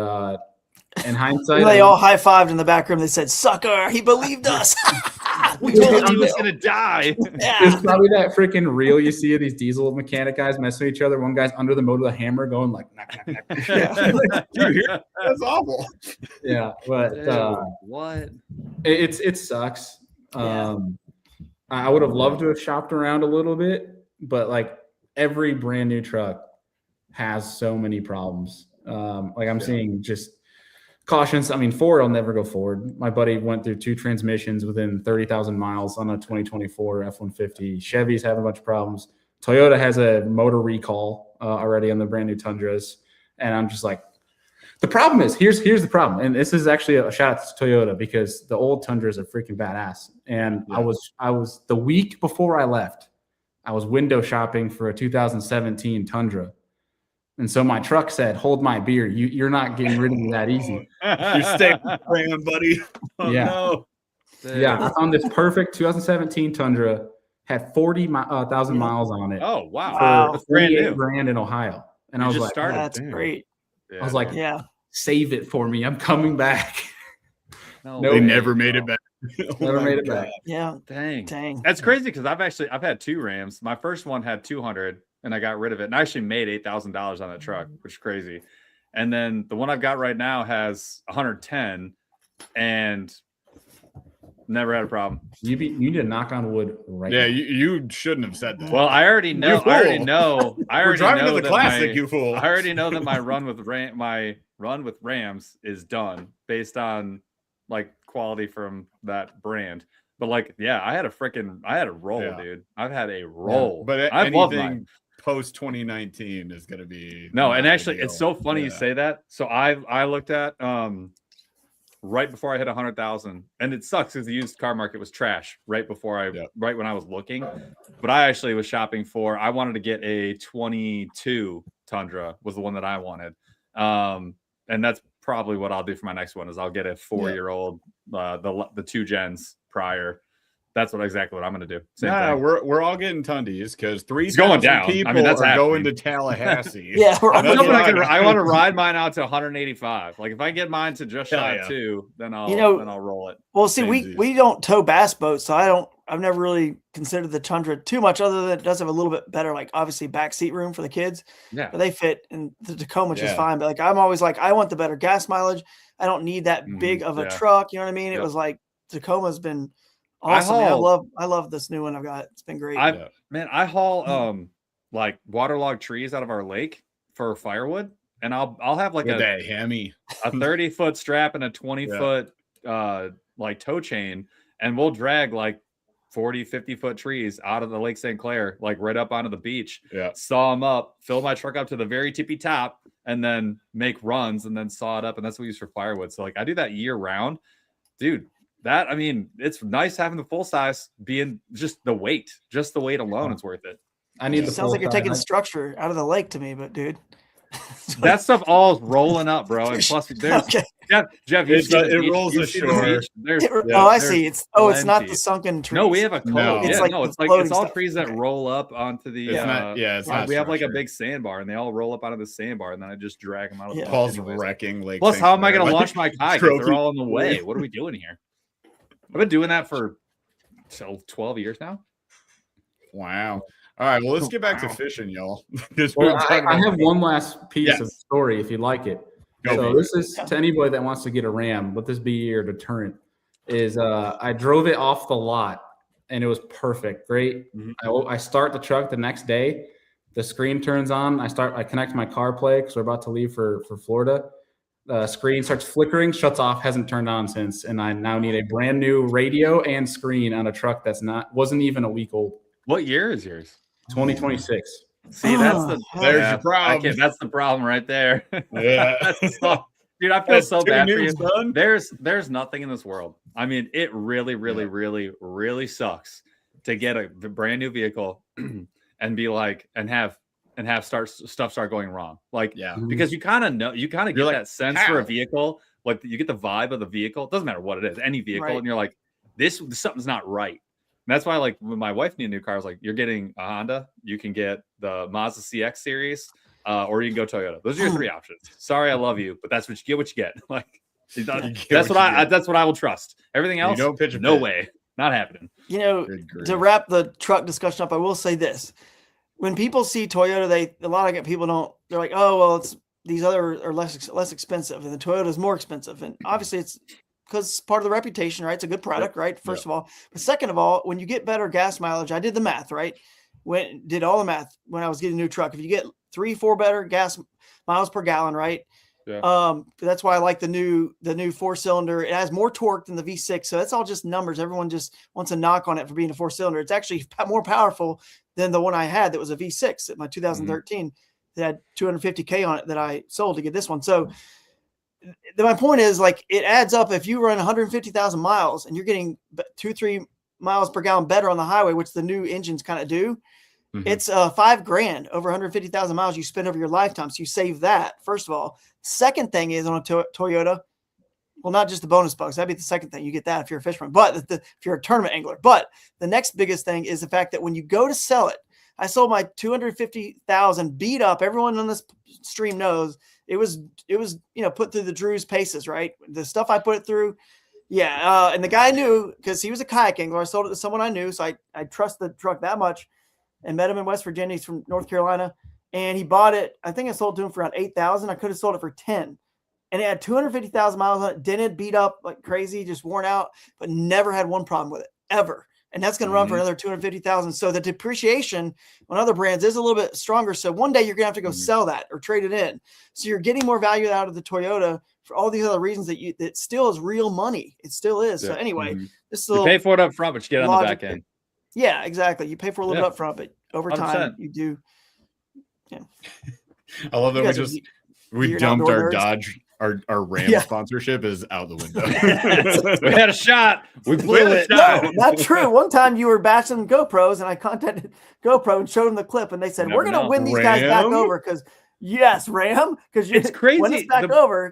in hindsight, they all high-fived in the back room. They said, "Sucker, he believed us." We told him he was gonna die. It's probably that freaking reel you see of these diesel mechanic guys messing with each other. One guy's under the motor with a hammer going like, knock, knock, knock. Dude, that's awful. Yeah, but what? It sucks. I would have loved to have shopped around a little bit, but like every brand new truck has so many problems. Like I'm seeing just cautions. I mean, Ford will never go forward. My buddy went through 2 transmissions within 30,000 miles on a 2024 F-150. Chevy's having a bunch of problems. Toyota has a motor recall already on the brand new Tundras. And I'm just like, the problem is, here's the problem. And this is actually a shout out to Toyota because the old Tundras are freaking badass. And I was the week before I left, I was window shopping for a 2017 Tundra. And so my truck said, hold my beer. You're not getting rid of me that easy. You're staying praying, buddy. Oh, yeah. No. Yeah. I found this perfect 2017 Tundra, had 40,000 miles on it. Oh, wow. For $48,000 in Ohio. And I was like, that's great. I was like, save it for me. I'm coming back. No, they never made it back. Never made it back. Yeah. Dang. That's crazy because I've had 2 Rams. My first one had 200 and I got rid of it. And I actually made $8,000 on that truck, which is crazy. And then the one I've got right now has 110 and never had a problem. You need to knock on wood right now. Yeah, you shouldn't have said that. Well, I already know. We're driving to the classic, you fool. I already know that my run with Rams is done based on like quality from that brand. But like, I had a roll, dude. I've had a roll. But anything post 2019 is going to be and actually it's so funny you say that. So I looked at right before I hit 100,000, and it sucks because the used car market was trash right when I was looking. But I actually was shopping I wanted to get a 22 Tundra was the one that I wanted. And that's probably what I'll do for my next one is I'll get a 4-year-old, the 2 gens prior. That's exactly what I'm going to do. We're all getting Tundies because 3,000 people that's are going to Tallahassee. I want to ride mine out to 185. Like if I get mine to just shy of 2, then I'll roll it. Well, see, we don't tow bass boats, so I've never really considered the Tundra too much, other than it does have a little bit better, like obviously back seat room for the kids. Yeah, but they fit, and the Tacoma is fine. But like I'm always like, I want the better gas mileage. I don't need that big of a truck. You know what I mean? It was like Tacoma's been awesome. I love this new one I've got. It's been great. I haul like waterlogged trees out of our lake for firewood, and I'll have like a hammy, a 30-foot strap and a 20-foot like tow chain, and we'll drag like 40-50-foot trees out of the Lake St. Clair, like right up onto the beach. Saw them up, fill my truck up to the very tippy top, and then make runs and then saw it up, and that's what we use for firewood. So like I do that year round, dude. It's nice having the full size being just the weight alone. It's worth it. I need the sounds like you're taking structure out of the lake to me, but dude, that stuff all rolling up, bro. And plus, there's Jeff. It rolls ashore. I see. It's not the sunken trees. No, we have a cove. No. It's all trees that roll up onto the. It's not. We have like a big sandbar, and they all roll up onto the sandbar, and then I just drag them out of the. Paul's wrecking Lake. Plus, how am I going to launch my kayak if they're all in the way? What are we doing here? I've been doing that for 12 years now. Wow. All right. Well, let's get back to fishing, y'all. I have one last piece of story if you like it. This is to anybody that wants to get a Ram. Let this be your deterrent. I drove it off the lot and it was perfect. Great. Mm-hmm. I start the truck the next day. The screen turns on. I connect my CarPlay because we're about to leave for Florida. The screen starts flickering, shuts off, hasn't turned on since, and I now need a brand new radio and screen on a truck wasn't even a week old. What year is yours? 2026. See, there's your problem. That's the problem right there. Yeah, dude, I feel so bad for you. Son. There's nothing in this world. I mean, it really, really, really, really sucks to get a brand new vehicle and be like, and and have stuff start going wrong. Like, Yeah. because you kind of know, you kind of get like, that sense how? for a vehicle. Like, you get the vibe of the vehicle. It doesn't matter what it is, any vehicle, Right. and you're like, something's not right. And that's why, like, when my wife needed a new car, I was like, you're getting a Honda, you can get the Mazda CX series, or you can go Toyota. Those are your 3 options. Sorry, I love you, but that's what you get. Like, that's what I will trust. Everything else, don't pitch a no fit. way, not happening. You know, to wrap the truck discussion up, I will say this: when people see Toyota, a lot of people don't. They're like, oh well, it's these other are less expensive, and the Toyota is more expensive, and obviously it's because it's part of the reputation, right? It's a good product, right? First of all, but second of all, when you get better gas mileage, I did the math, right? Did all the math when I was getting a new truck. If you get 3-4 better gas miles per gallon, right? Yeah. That's why I like the new 4-cylinder. It has more torque than the V6, so that's all just numbers. Everyone just wants a knock on it for being a 4-cylinder. It's actually more powerful than the one I had that was a V6 at my 2013 that had 250K on it that I sold to get this one. So my point is, like, it adds up. If you run 150,000 miles and you're getting 2-3 miles per gallon better on the highway, which the new engines kind of do, it's $5,000 over 150,000 miles you spend over your lifetime. So you save that, first of all. Second thing is on a Toyota, well, not just the bonus bucks. That'd be the second thing. You get that if you're a fisherman, but if you're a tournament angler. But the next biggest thing is the fact that when you go to sell it, I sold my 250,000 beat up. Everyone on this stream knows it was put through the Drew's paces, right? The stuff I put it through. Yeah. And the guy knew, because he was a kayak angler. I sold it to someone I knew. So I trust the truck that much, and met him in West Virginia. He's from North Carolina, and he bought it. I think I sold to him for around 8,000. I could have sold it for 10, and it had 250,000 miles on it. Dented, beat up like crazy, just worn out, but never had one problem with it ever. And that's going to run for another 250,000. So the depreciation on other brands is a little bit stronger. So one day you're going to have to go sell that or trade it in. So you're getting more value out of the Toyota for all these other reasons that still is real money. It still is. Yeah. So anyway, this you pay for it up front, but you get on the back end. Yeah, exactly. You pay for a little bit up front, but over time 100%. You do. Yeah. I love that we dumped our Dodge. Our Ram sponsorship is out the window. We had a shot. We blew it. No, not true. One time you were bashing GoPros, and I contacted GoPro and showed them the clip, and they said, "We're going to win these guys back over because Ram, because it's crazy. When it's back over."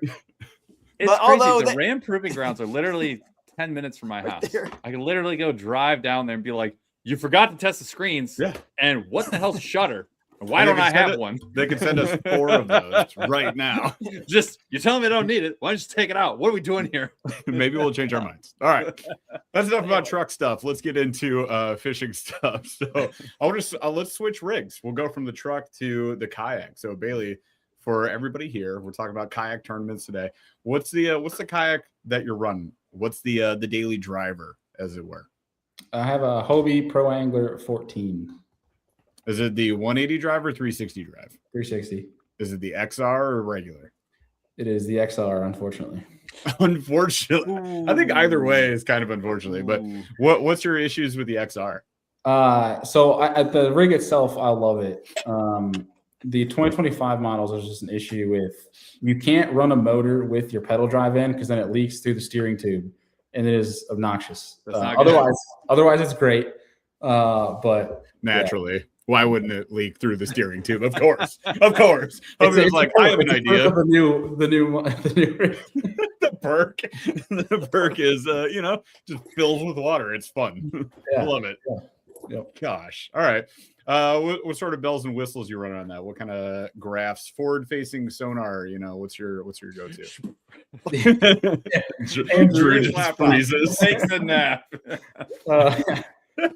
It's crazy. The Ram proving grounds are literally 10 minutes from my house. I can literally go drive down there and be like, "You forgot to test the screens." Yeah. And what the hell's a shutter? Why don't I have one? They can send us 4 of those right now. Just, you're telling me I don't need it. Why don't you just take it out? What are we doing here? Maybe we'll change our minds. All right. That's enough about truck stuff. Let's get into fishing stuff. So let's switch rigs. We'll go from the truck to the kayak. So Bailey, for everybody here, we're talking about kayak tournaments today. What's the kayak that you're running? What's the daily driver, as it were? I have a Hobie Pro Angler 14. Is it the 180 drive or 360 drive? 360. Is it the XR or regular? It is the XR, unfortunately. Unfortunately. Ooh. I think either way is kind of unfortunately, but what's your issues with the XR? So at the rig itself, I love it. The 2025 models, there's just an issue with you can't run a motor with your pedal drive in because then it leaks through the steering tube, and it is obnoxious. Otherwise it's great. But naturally, why wouldn't it leak through the steering tube? Of course. I was like, I have an idea. The new the perk. The perk is just fills with water. It's fun. I love it. Yeah. Gosh. All right. What sort of bells and whistles you running on that? What kind of graphs? Forward facing sonar, what's your go-to? Drew just freezes. Takes a nap.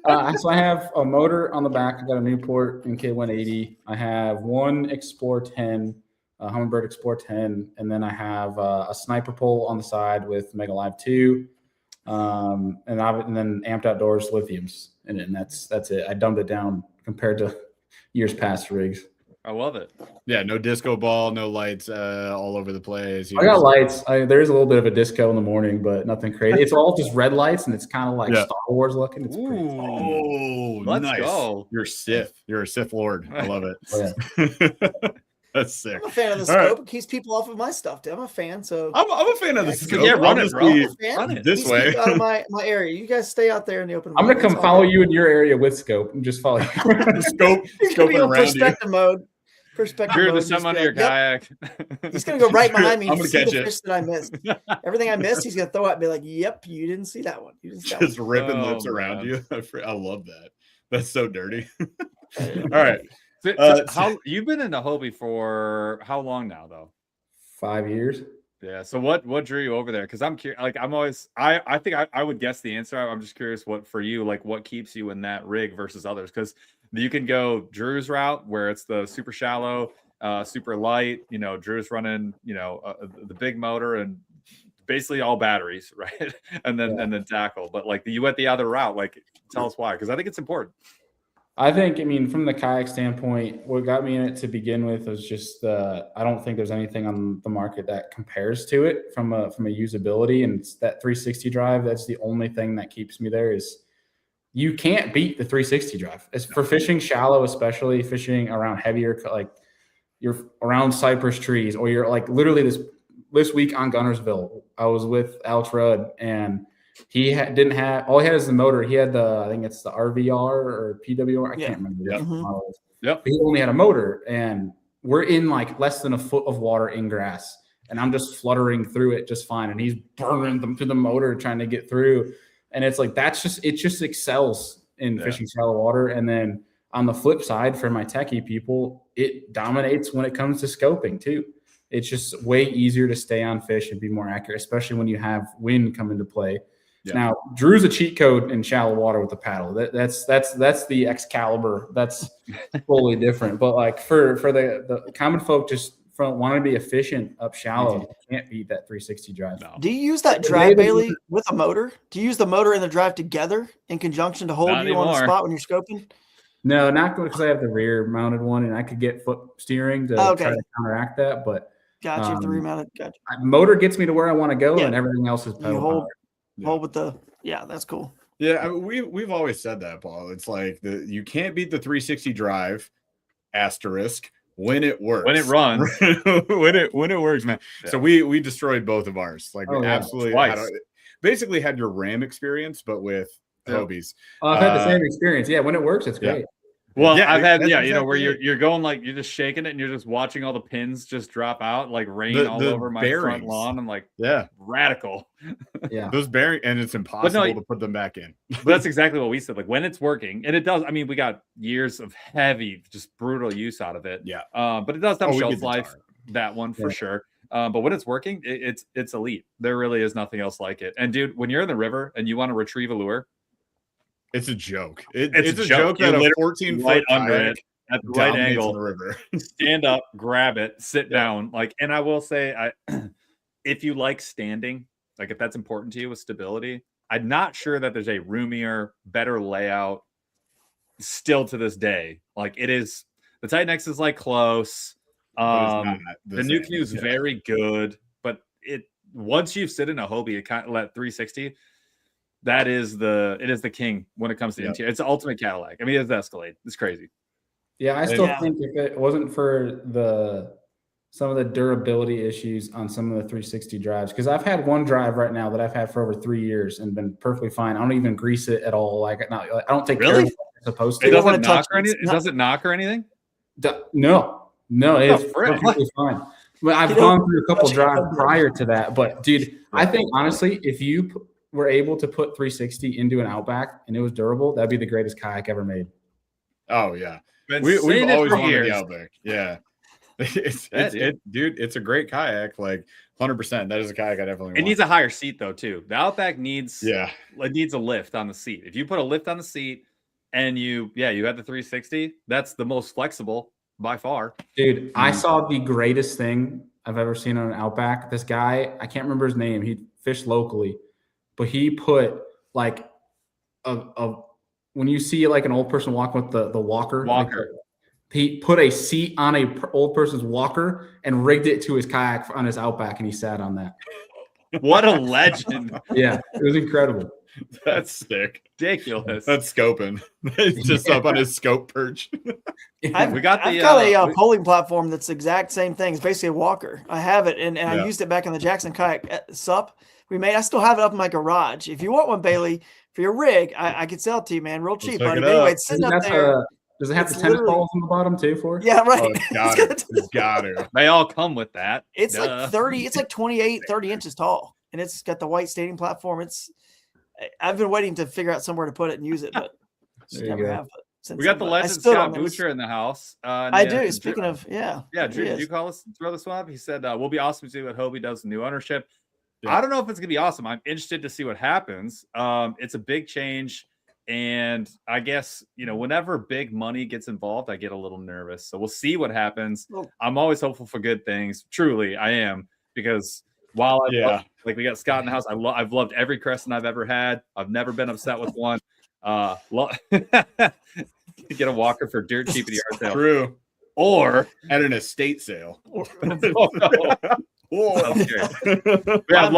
So I have a motor on the back. I got a Newport MK180. I have one Explore 10, a Humminbird Explore 10, and then I have a sniper pole on the side with Mega Live 2, and then Amped Outdoors lithiums in it, and that's it. I dumbed it down compared to years past rigs. I love it. Yeah, no disco ball, no lights all over the place. I got lights. There is a little bit of a disco in the morning, but nothing crazy. It's all just red lights, and it's kind of like Star Wars looking. It's pretty fun. Let's nice. Go. You're Sith. You're a Sith Lord. I love it. Yeah. That's sick. I'm a fan of the scope. It keeps people off of my stuff, dude. I'm a fan. So I'm a fan of the scope. Yeah, run it, bro. Run it this way. Out of my area. You guys stay out there in the open. I'm gonna come follow you in your area with scope and just follow you. Scope. He's gonna be on perspective mode. perspective. Drew, mode, there's just something be under your like, kayak. Yep. He's gonna go right Drew, behind me I'm and gonna see the catch it. fish that I missed. Everything I missed, he's gonna throw out and be like, "Yep, you didn't see that one. You didn't see that Just one." ripping Oh, lips around man. you. I love that. That's so dirty. All All right. So how you've been into Hobie for how long now, though? 5 years. Yeah. So what drew you over there? Because I'm curious. Like I'm always, I think I would guess the answer. I'm just curious what for you, like what keeps you in that rig versus others? Because you can go Drew's route where it's the super shallow, super light. You know, Drew's running, the big motor and basically all batteries, right? and then tackle. But like you went the other route. Like tell us why? Because I think it's important. I mean, from the kayak standpoint, what got me in it to begin with was just I don't think there's anything on the market that compares to it from a usability, and it's that 360 drive. That's the only thing that keeps me there. Is you can't beat the 360 drive. It's for fishing shallow, especially fishing around heavier, like you're around cypress trees, or you're like literally this week on Gunnersville, I was with Alex Rudd and he didn't have, all he had is the motor. He had I think it's the RVR or PWR. I can't remember. Yep. But he only had a motor, and we're in like less than a foot of water in grass, and I'm just fluttering through it just fine. And he's burning them to the motor trying to get through. And it's like, it just excels in fishing shallow water. And then on the flip side, for my techie people, it dominates when it comes to scoping too. It's just way easier to stay on fish and be more accurate, especially when you have wind come into play. Yeah. Now, Drew's a cheat code in shallow water with the paddle. That's the Excalibur. That's totally different. But like for the common folk, just from wanting to be efficient up shallow, you can't beat that 360 drive. No. Do you use that drive, Bailey, with a motor? Do you use the motor and the drive together in conjunction to hold you on the spot when you're scoping? No, not because I have the rear mounted one and I could get foot steering to try to counteract that. But gotcha, the rear mounted. Gotcha. Motor gets me to where I want to go, and everything else is pedal power. Hold with the that's cool. Yeah, I mean, we've always said that, Paul. It's like you can't beat the 360 drive asterisk when it works. When it runs. when it works, man. Yeah. So we destroyed both of ours. Like absolutely basically had your RAM experience, but with Hobies. I've had the same experience. Yeah, when it works, it's great. Well, I've had where you're going like you're just shaking it and you're just watching all the pins just drop out like rain all over my front lawn. I'm like, radical. Yeah, those bearings, and it's impossible to put them back in. But that's exactly what we said. Like when it's working, and it does. I mean, we got years of heavy, just brutal use out of it. Yeah, but it does have shelf life. That one for sure. But when it's working, it's elite. There really is nothing else like it. And dude, when you're in the river and you want to retrieve a lure. It's a joke. It's a joke that a 14-foot under it at the right angle, the river. stand up, grab it, sit down. Like, and I will say, if you like standing, like if that's important to you with stability, I'm not sure that there's a roomier, better layout still to this day. Like it is, the Titan-X is like close. The new canoe is very good, but once you sit in a Hobie, it kind of let 360. It is the king when it comes to interior. It's the ultimate Cadillac. I mean, it's the Escalade. It's crazy. Yeah, I still think if it wasn't for some of the durability issues on some of the 360 drives, because I've had one drive right now that I've had for over 3 years and been perfectly fine. I don't even grease it at all. Like I don't take care of it I'm supposed to. It doesn't knock or anything. It doesn't knock or anything. No, it's perfectly fine. But I've gone through a couple drives prior to that. But dude, I think honestly, if you were able to put 360 into an Outback and it was durable, that'd be the greatest kayak ever made. Oh yeah, we've always wanted the Outback. Yeah, dude, it's a great kayak. Like 100%. That is a kayak I definitely want. It needs a higher seat though too. The Outback needs it needs a lift on the seat. If you put a lift on the seat and you had the 360, that's the most flexible by far. Dude, I saw the greatest thing I've ever seen on an Outback. This guy, I can't remember his name. He fished locally. But he put like when you see like an old person walking with the walker, he put a seat on a old person's walker and rigged it to his kayak on his Outback, and he sat on that. What a legend! Yeah, it was incredible. That's sick. Ridiculous. That's scoping. It's just up on his scope perch. I've got a polling platform that's the exact same thing. It's basically a walker. I have it, and I used it back in the Jackson Kayak SUP. I still have it up in my garage. If you want one, Bailey, for your rig, I could sell it to you, man, real cheap. But anyway, it's sitting up there. Does it have It's the tennis literally- balls on the bottom too for it? Yeah, right. Oh, it's got it. It's got it. They all come with that. It's Duh. like 30, it's like 28, 30 inches tall. And it's got the white skating platform. I've been waiting to figure out somewhere to put it and use it, but just There you never go. have. Since We got the then, but I legend still Scott don't know. Butcher in the house. I do. Speaking of, yeah. Drew, he did is. you call us throw this one up? He said, we'll be awesome to see what Hobie does with new ownership. Yeah. I don't know if it's gonna be awesome. I'm interested to see what happens. It's a big change, and I guess whenever big money gets involved, I get a little nervous. So we'll see what happens. Well- I'm always hopeful for good things. Truly, I am, because while like we got Scott in the house, I've loved every Crescent I've ever had. I've never been upset with one. Get a walker for dirt cheap at the yard sale, True. or At an estate sale. oh, no. Okay. Yeah,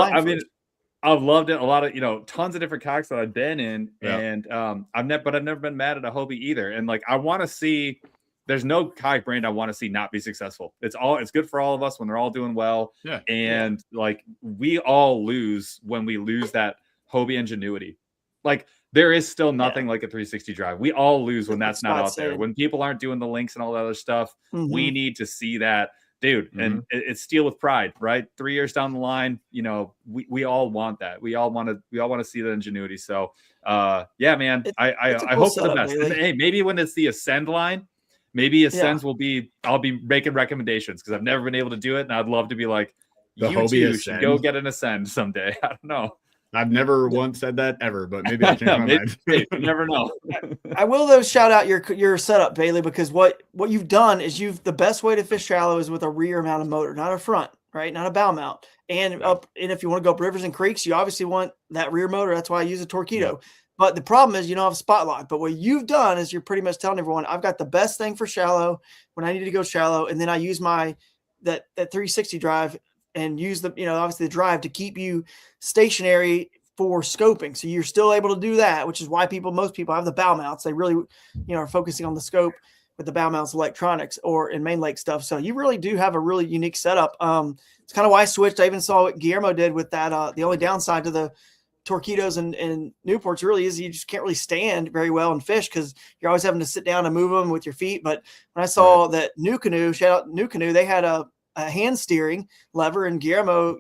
I've loved it. A lot of tons of different kayaks that I've been in, Yeah. and I've never been mad at a Hobie either. And like, I want to see. There's no kayak brand I want to see not be successful. It's good for all of us when they're all doing well. Yeah. And like, we all lose when we lose that Hobie ingenuity. Like, there is still nothing like a 360 drive. We all lose when that's not out there. When people aren't doing the links and all that other stuff, we need to see that, dude. And it's Steel with Pride, right? 3 years down the line, we all want that. We all want to see the ingenuity. So, yeah, man, I hope for the best. And, hey, maybe when it's the Ascend line, maybe Ascends I'll be making recommendations, because I've never been able to do it, and I'd love to be like, The you Hobie too Ascend? should go get an Ascend someday. I don't know. I've never once said that ever, but maybe I'll change my mind. You never know. I will though shout out your setup, Bailey, because what you've done is the best way to fish shallow is with a rear mounted motor, not a front, right? Not a bow mount. And if you want to go up rivers and creeks, you obviously want that rear motor. That's why I use a Torqeedo. Yeah. But the problem is you don't have a spot lock. But what you've done is you're pretty much telling everyone, I've got the best thing for shallow when I need to go shallow, and then I use that 360 drive and use obviously the drive to keep you stationary for scoping. So you're still able to do that, which is why most people have the bow mounts. They really, are focusing on the scope with the bow mounts electronics or in main lake stuff. So you really do have a really unique setup. It's kind of why I switched. I even saw what Guillermo did with that. The only downside to the Torqeedos and Newports really is you just can't really stand very well and fish, because you're always having to sit down and move them with your feet. But when I saw that New Canoe, shout out New Canoe, they had a hand steering lever, and Guillermo,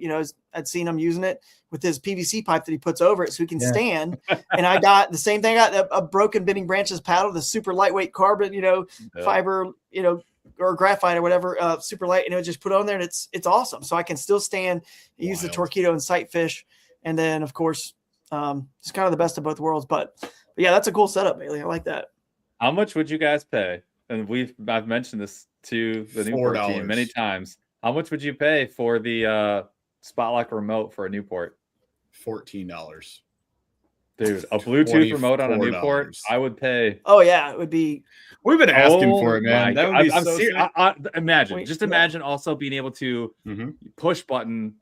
I'd seen him using it with his PVC pipe that he puts over it so he can stand. And I got the same thing. I got a broken Bending Branches paddle, the super lightweight carbon, fiber, or graphite or whatever, super light, and it was just put on there, and it's awesome. So I can still stand, use the Torqeedo and sight fish. And then of course, it's kind of the best of both worlds, but yeah, that's a cool setup, Bailey. I like that. How much would you guys pay? And I've mentioned this to the Newport team many times. How much would you pay for the Spotlock remote for a Newport? $14. Dude, a Bluetooth remote on a Newport, I would pay. Oh yeah, it would be. We've been asking for it, man. That would be so sick. Imagine also being able to push button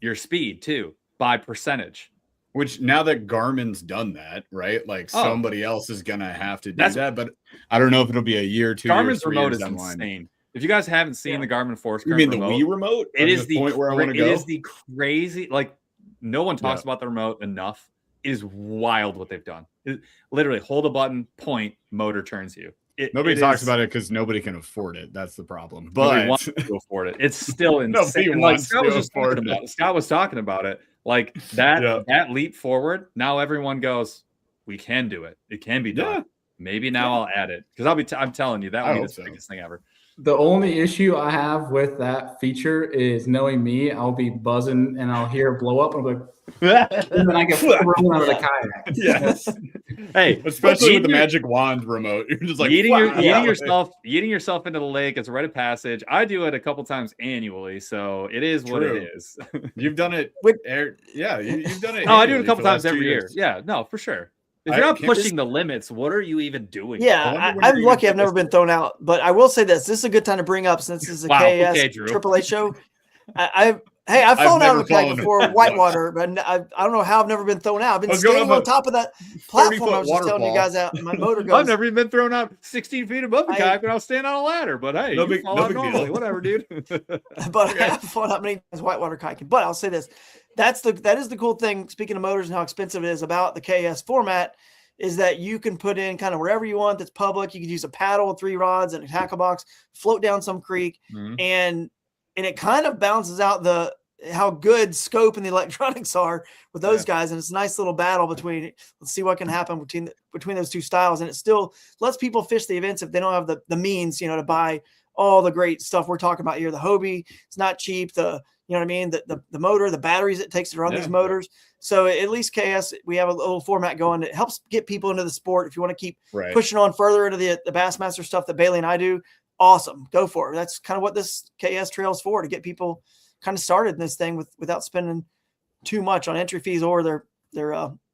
your speed too by percentage. Which now that Garmin's done that, right? Like somebody else is gonna have to do that, but I don't know if it'll be a year, 2 Garmin's years, 3 remote years is insane. If you guys haven't seen the Garmin Force, you mean the Wii remote? It is the point where I want to go. It is the crazy. Like, no one talks about the remote enough. It is wild what they've done. Literally, hold a button, point, motor turns you. Nobody talks about it because nobody can afford it. That's the problem. But wants to afford it. It's still insane. Like Scott was talking about it. Like that leap forward. Now everyone goes, we can do it. It can be done. Maybe now I'll add it, because I'm telling you, that will be the biggest thing ever. The only issue I have with that feature is, knowing me, I'll be buzzing and I'll hear a blow up and I'll be like, and then I get thrown out of the kayak. Yes. Hey, especially with the magic wand remote, you're just like eating yourself into the lake. It's a rite of passage. I do it a couple times annually, so it is what it is. You've done it. You've done it. No, I do it a couple times every year. Yeah, no, for sure. If you're not pushing the limits, what are you even doing? Yeah, I'm lucky I've never been thrown out. But I will say this is a good time to bring up, since this is a KAS AAA show. I've flown out of the kayak before, whitewater, but I don't know how I've never been thrown out. I've been standing on top of that platform I was just telling you guys out. My motor goes. I've never even been thrown out 16 feet above the kayak when I was standing on a ladder. But hey, no big deal. Whatever, dude. But I have flown out many times whitewater kayaking. But I'll say this. That is the cool thing, speaking of motors and how expensive it is, about the KS format, is that you can put in kind of wherever you want that's public. You could use a paddle, 3 rods, and a tackle box, float down some creek, and it kind of balances out how good scope and the electronics are with those guys. And it's a nice little battle between, let's see what can happen between those two styles. And it still lets people fish the events if they don't have the means, to buy all the great stuff we're talking about here. The Hobie, it's not cheap. You know what I mean? The motor, the batteries it takes to run these motors. So at least KS, we have a little format going that helps get people into the sport. If you want to keep pushing on further into the Bassmaster stuff that Bailey and I do, awesome. Go for it. That's kind of what this KS trail is for, to get people kind of started in this thing without spending too much on entry fees or their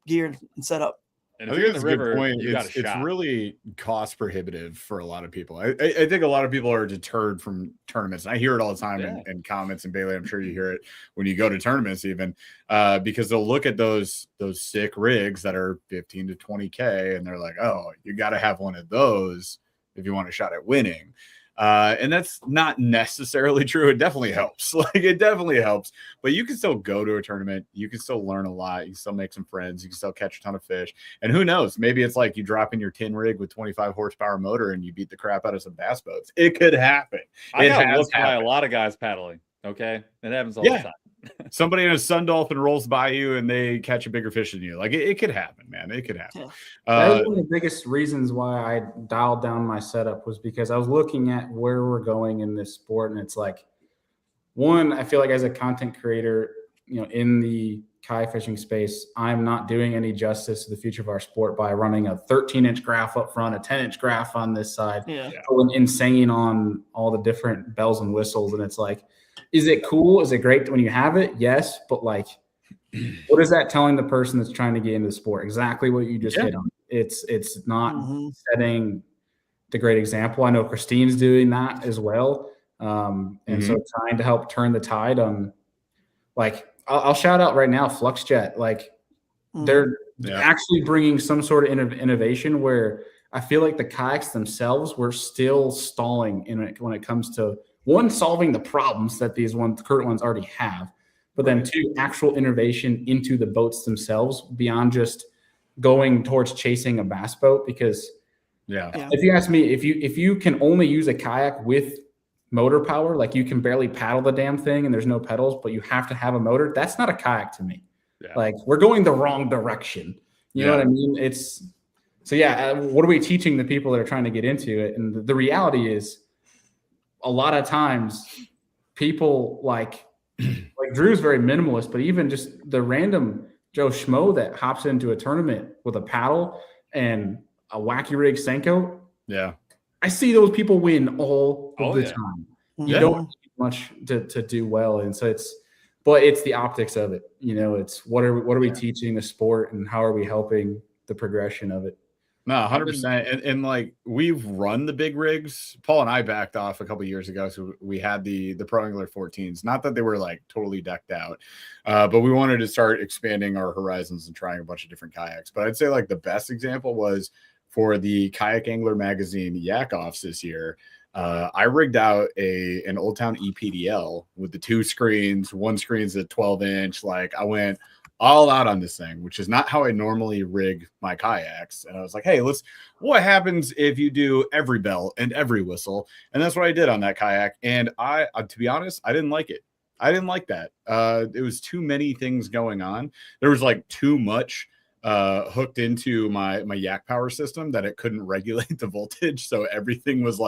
gear and setup. And I think that's a good point. It's really cost prohibitive for a lot of people. I think a lot of people are deterred from tournaments. And I hear it all the time in comments, and Bailey, I'm sure you hear it when you go to tournaments even, because they'll look at those sick rigs that are 15 to 20K, and they're like, oh, you got to have one of those if you want a shot at winning. And that's not necessarily true. It definitely helps. It definitely helps. But you can still go to a tournament. You can still learn a lot. You can still make some friends. You can still catch a ton of fish. And who knows? Maybe it's like you drop in your tin rig with 25 horsepower motor and you beat the crap out of some bass boats. It could happen. I got looked by a lot of guys paddling. Okay, it happens all the time. Somebody in a sun dolphin rolls by you and they catch a bigger fish than you. It could happen, man. It could happen. That was one of the biggest reasons why I dialed down my setup, was because I was looking at where we're going in this sport. And it's like, one, I feel like as a content creator, in the kayak fishing space, I'm not doing any justice to the future of our sport by running a 13-inch graph up front, a 10-inch graph on this side, going insane on all the different bells and whistles. And it's like, is it cool? Is it great when you have it? Yes. But what is that telling the person that's trying to get into the sport? Exactly what you just hit on. It's not setting the great example. I know Christine's doing that as well. So trying to help turn the tide on, I'll shout out right now, FluxJet. They're actually bringing some sort of innovation where I feel like the kayaks themselves were still stalling when it comes to, one, solving the problems that these current ones already have, but then two, actual innovation into the boats themselves beyond just going towards chasing a bass boat. Because if you ask me, if you can only use a kayak with motor power, you can barely paddle the damn thing and there's no pedals, but you have to have a motor, that's not a kayak to me. We're going the wrong direction. You know what I mean? What are we teaching the people that are trying to get into it? And the reality is, a lot of times people like Drew's very minimalist, but even just the random Joe Schmo that hops into a tournament with a paddle and a wacky rig Senko. Yeah. I see those people win all the time. You don't need much to do well. And so it's the optics of it. It's what are we teaching the sport and how are we helping the progression of it? No, 100%. And we've run the big rigs. Paul and I backed off a couple of years ago. So we had the Pro Angler 14s. Not that they were totally decked out, but we wanted to start expanding our horizons and trying a bunch of different kayaks. But I'd say the best example was for the Kayak Angler magazine Yak Offs this year. I rigged out an Old Town EPDL with the 2 screens. One screen's a 12-inch. I went all out on this thing, which is not how I normally rig my kayaks. And I was like, hey, what happens if you do every bell and every whistle? And that's what I did on that kayak. And I to be honest, I didn't like it. I didn't like that. It was too many things going on. There was too much hooked into my yak power system that it couldn't regulate the voltage, so everything was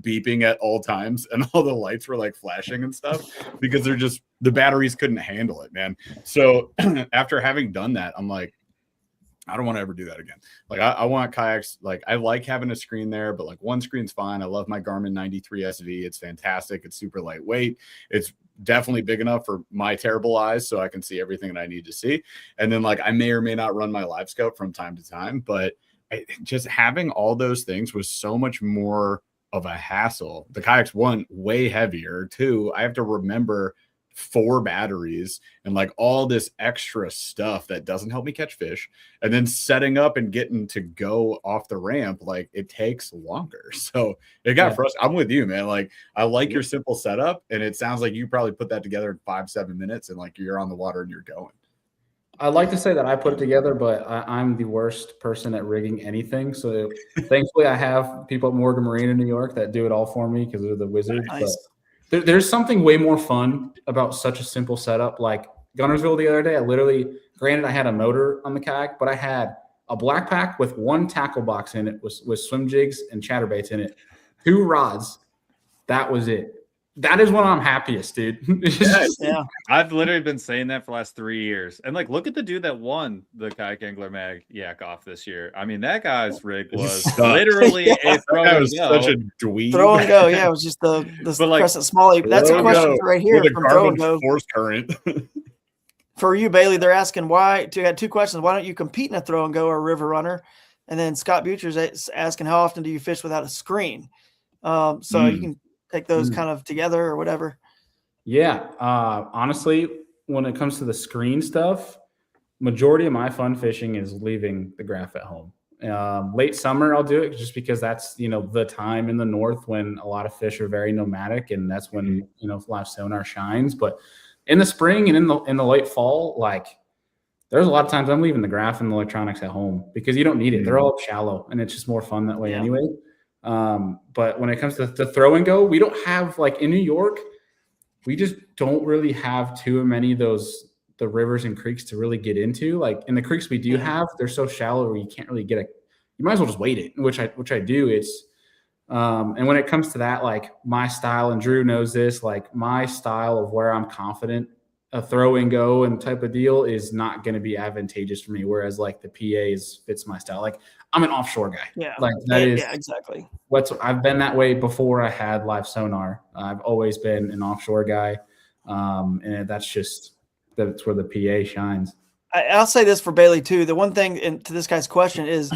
beeping at all times and all the lights were flashing and stuff because the batteries couldn't handle it, man. So after having done that, I'm like, I don't want to ever do that again. I want kayaks. I like having a screen there, but one screen's fine. I love my Garmin 93 SV. It's fantastic. It's super lightweight. It's definitely big enough for my terrible eyes so I can see everything that I need to see. And then I may or may not run my live scope from time to time, but just having all those things was so much more of a hassle. The kayak's, one, way heavier. Two, I have to remember 4 batteries and all this extra stuff that doesn't help me catch fish. And then setting up and getting to go off the ramp, it takes longer. So it got frustrating. I'm with you, man. I like your simple setup, and it sounds like you probably put that together in 5-7 minutes and you're on the water and you're going. I like to say that I put it together, but I'm the worst person at rigging anything. So thankfully, I have people at Morgan Marine in New York that do it all for me because they're the wizards. Nice. But there's something way more fun about such a simple setup. Like Gunnersville the other day, granted, I had a motor on the kayak, but I had a black pack with one tackle box in it with swim jigs and chatterbaits in it, 2 rods. That was it. That is when I'm happiest, dude. Yeah. I've literally been saying that for the last 3 years. And like, look at the dude that won the Kayak Angler Mag Yak Off this year. I mean, that guy's rig was literally a throw and go. Such a dweeb. Throw and go. Yeah, it was just the Crescent Smalley. That's a question right here from Throw and Go. Force current. For you, Bailey, they're asking why. You had 2 questions. Why don't you compete in a throw and go or a river runner? And then Scott Butcher's asking, how often do you fish without a screen? So you can take those kind of together or whatever. Yeah. Honestly, when it comes to the screen stuff, majority of my fun fishing is leaving the graph at home. Late summer, I'll do it just because that's, the time in the north when a lot of fish are very nomadic, and that's when, live sonar shines. But in the spring and in the late fall, like there's a lot of times I'm leaving the graph and the electronics at home because you don't need it. They're all shallow and it's just more fun that way anyway. But when it comes to the throw and go, we don't have, like in New York, we just don't really have too many of the rivers and creeks to really get into. Like in the creeks we do have, they're so shallow where you can't really you might as well just wait it, which I do. It's and when it comes to that, like my style, and Drew knows this, like my style of where I'm confident a throw and go and type of deal is not going to be advantageous for me. Whereas like the PAs fits my style. Like I'm an offshore guy. Yeah. Like that is exactly. I've been that way before I had live sonar. I've always been an offshore guy. And that's where the PA shines. I'll say this for Bailey too. The one thing, and to this guy's question, is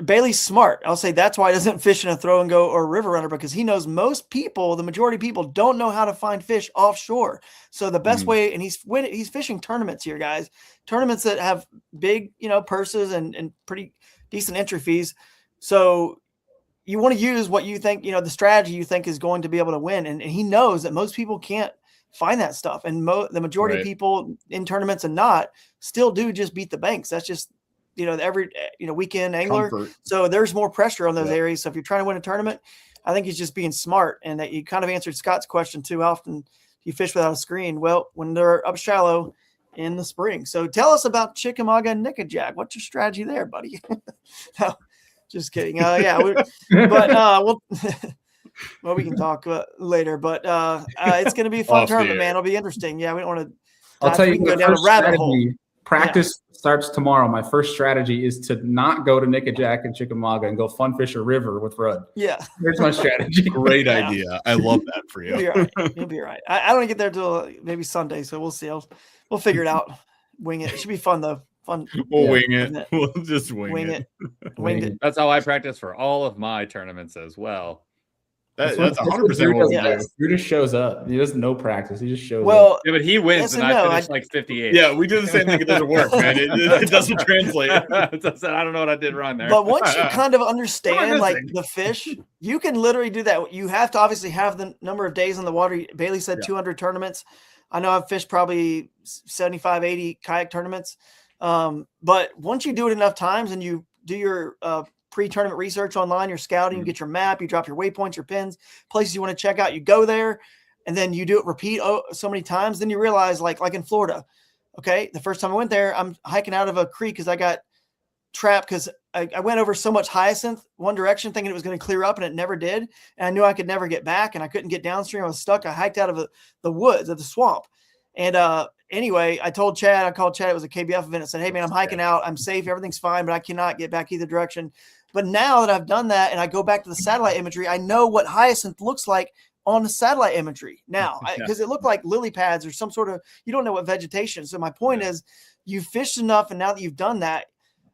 Bailey's smart. I'll say that's why he doesn't fish in a throw and go or a river runner, because he knows the majority of people don't know how to find fish offshore. So the best way, and he's fishing tournaments here, guys, tournaments that have big, purses and pretty decent entry fees. So you want to use what you think, the strategy you think is going to be able to win. And he knows that most people can't find that stuff. And the majority of people in tournaments and not still do just beat the banks. That's just, every, weekend angler. Comfort. So there's more pressure on those areas. So if you're trying to win a tournament, I think he's just being smart. And that you kind of answered Scott's question too. How often do you fish without a screen? Well, when they're up shallow in the spring. So tell us about Chickamauga and Nickajack. What's your strategy there, buddy? No, just kidding. Well, we can talk later, but it's going to be a fun tournament, man. It'll be interesting. Yeah, we don't want to. I'll tell you, go down a rabbit hole. Practice starts tomorrow. My first strategy is to not go to Nickajack and Chickamauga and go fun fish a river with Rudd. Yeah, there's my strategy. Great idea. I love that for you. You'll be all right. I don't get there till maybe Sunday, so we'll see. We'll figure it out. Wing it. It should be fun though. Fun. We'll wing it. We'll just wing it. Wing it. That's how I practice for all of my tournaments as well. That's 100% what we do. Drew just shows up. He doesn't know practice. He just shows up. Well, yeah, but he wins, and I finish like 58. Yeah, we do the same thing. It doesn't work, man. It doesn't translate. I don't know what I did wrong there. But once you kind of understand like the fish, you can literally do that. You have to obviously have the number of days in the water. Bailey said 200 tournaments. I know I've fished probably 75, 80 kayak tournaments. But once you do it enough times and you do your pre-tournament research online, you're scouting, you get your map, you drop your waypoints, your pins, places you want to check out, you go there, and then you do it repeat so many times, then you realize like in Florida, okay, the first time I went there, I'm hiking out of a creek because I got trapped because I went over so much hyacinth one direction thinking it was going to clear up, and it never did, and I knew I could never get back, and I couldn't get downstream. I was stuck. I hiked out of the woods of the swamp, and anyway, I called Chad. It was a KBF event. I said, hey man, I'm hiking out, I'm safe, everything's fine, but I cannot get back either direction. But now that I've done that and I go back to the satellite imagery, I know what hyacinth looks like on the satellite imagery now, because it looked like lily pads or some sort of, you don't know what vegetation. So my point is, you've fished enough, and now that you've done that,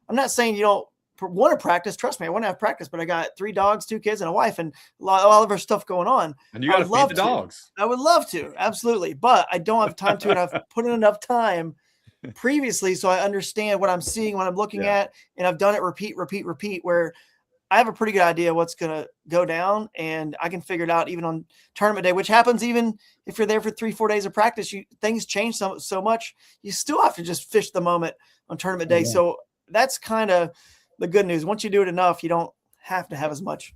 I'm not saying you don't want to practice. Trust me, I want to have practice, but I got 3 dogs, 2 kids, and a wife, and all of our stuff going on. And you got to feed the dogs. I would love to, absolutely, but I don't have time to, and I've put in enough time previously so I understand what I'm seeing, what I'm looking at, and I've done it repeat, where I have a pretty good idea what's going to go down, and I can figure it out even on tournament day, which happens even if you're there for 3-4 days of practice. Things change so much. You still have to just fish the moment on tournament day. So that's kind of the good news. Once you do it enough, you don't have to have as much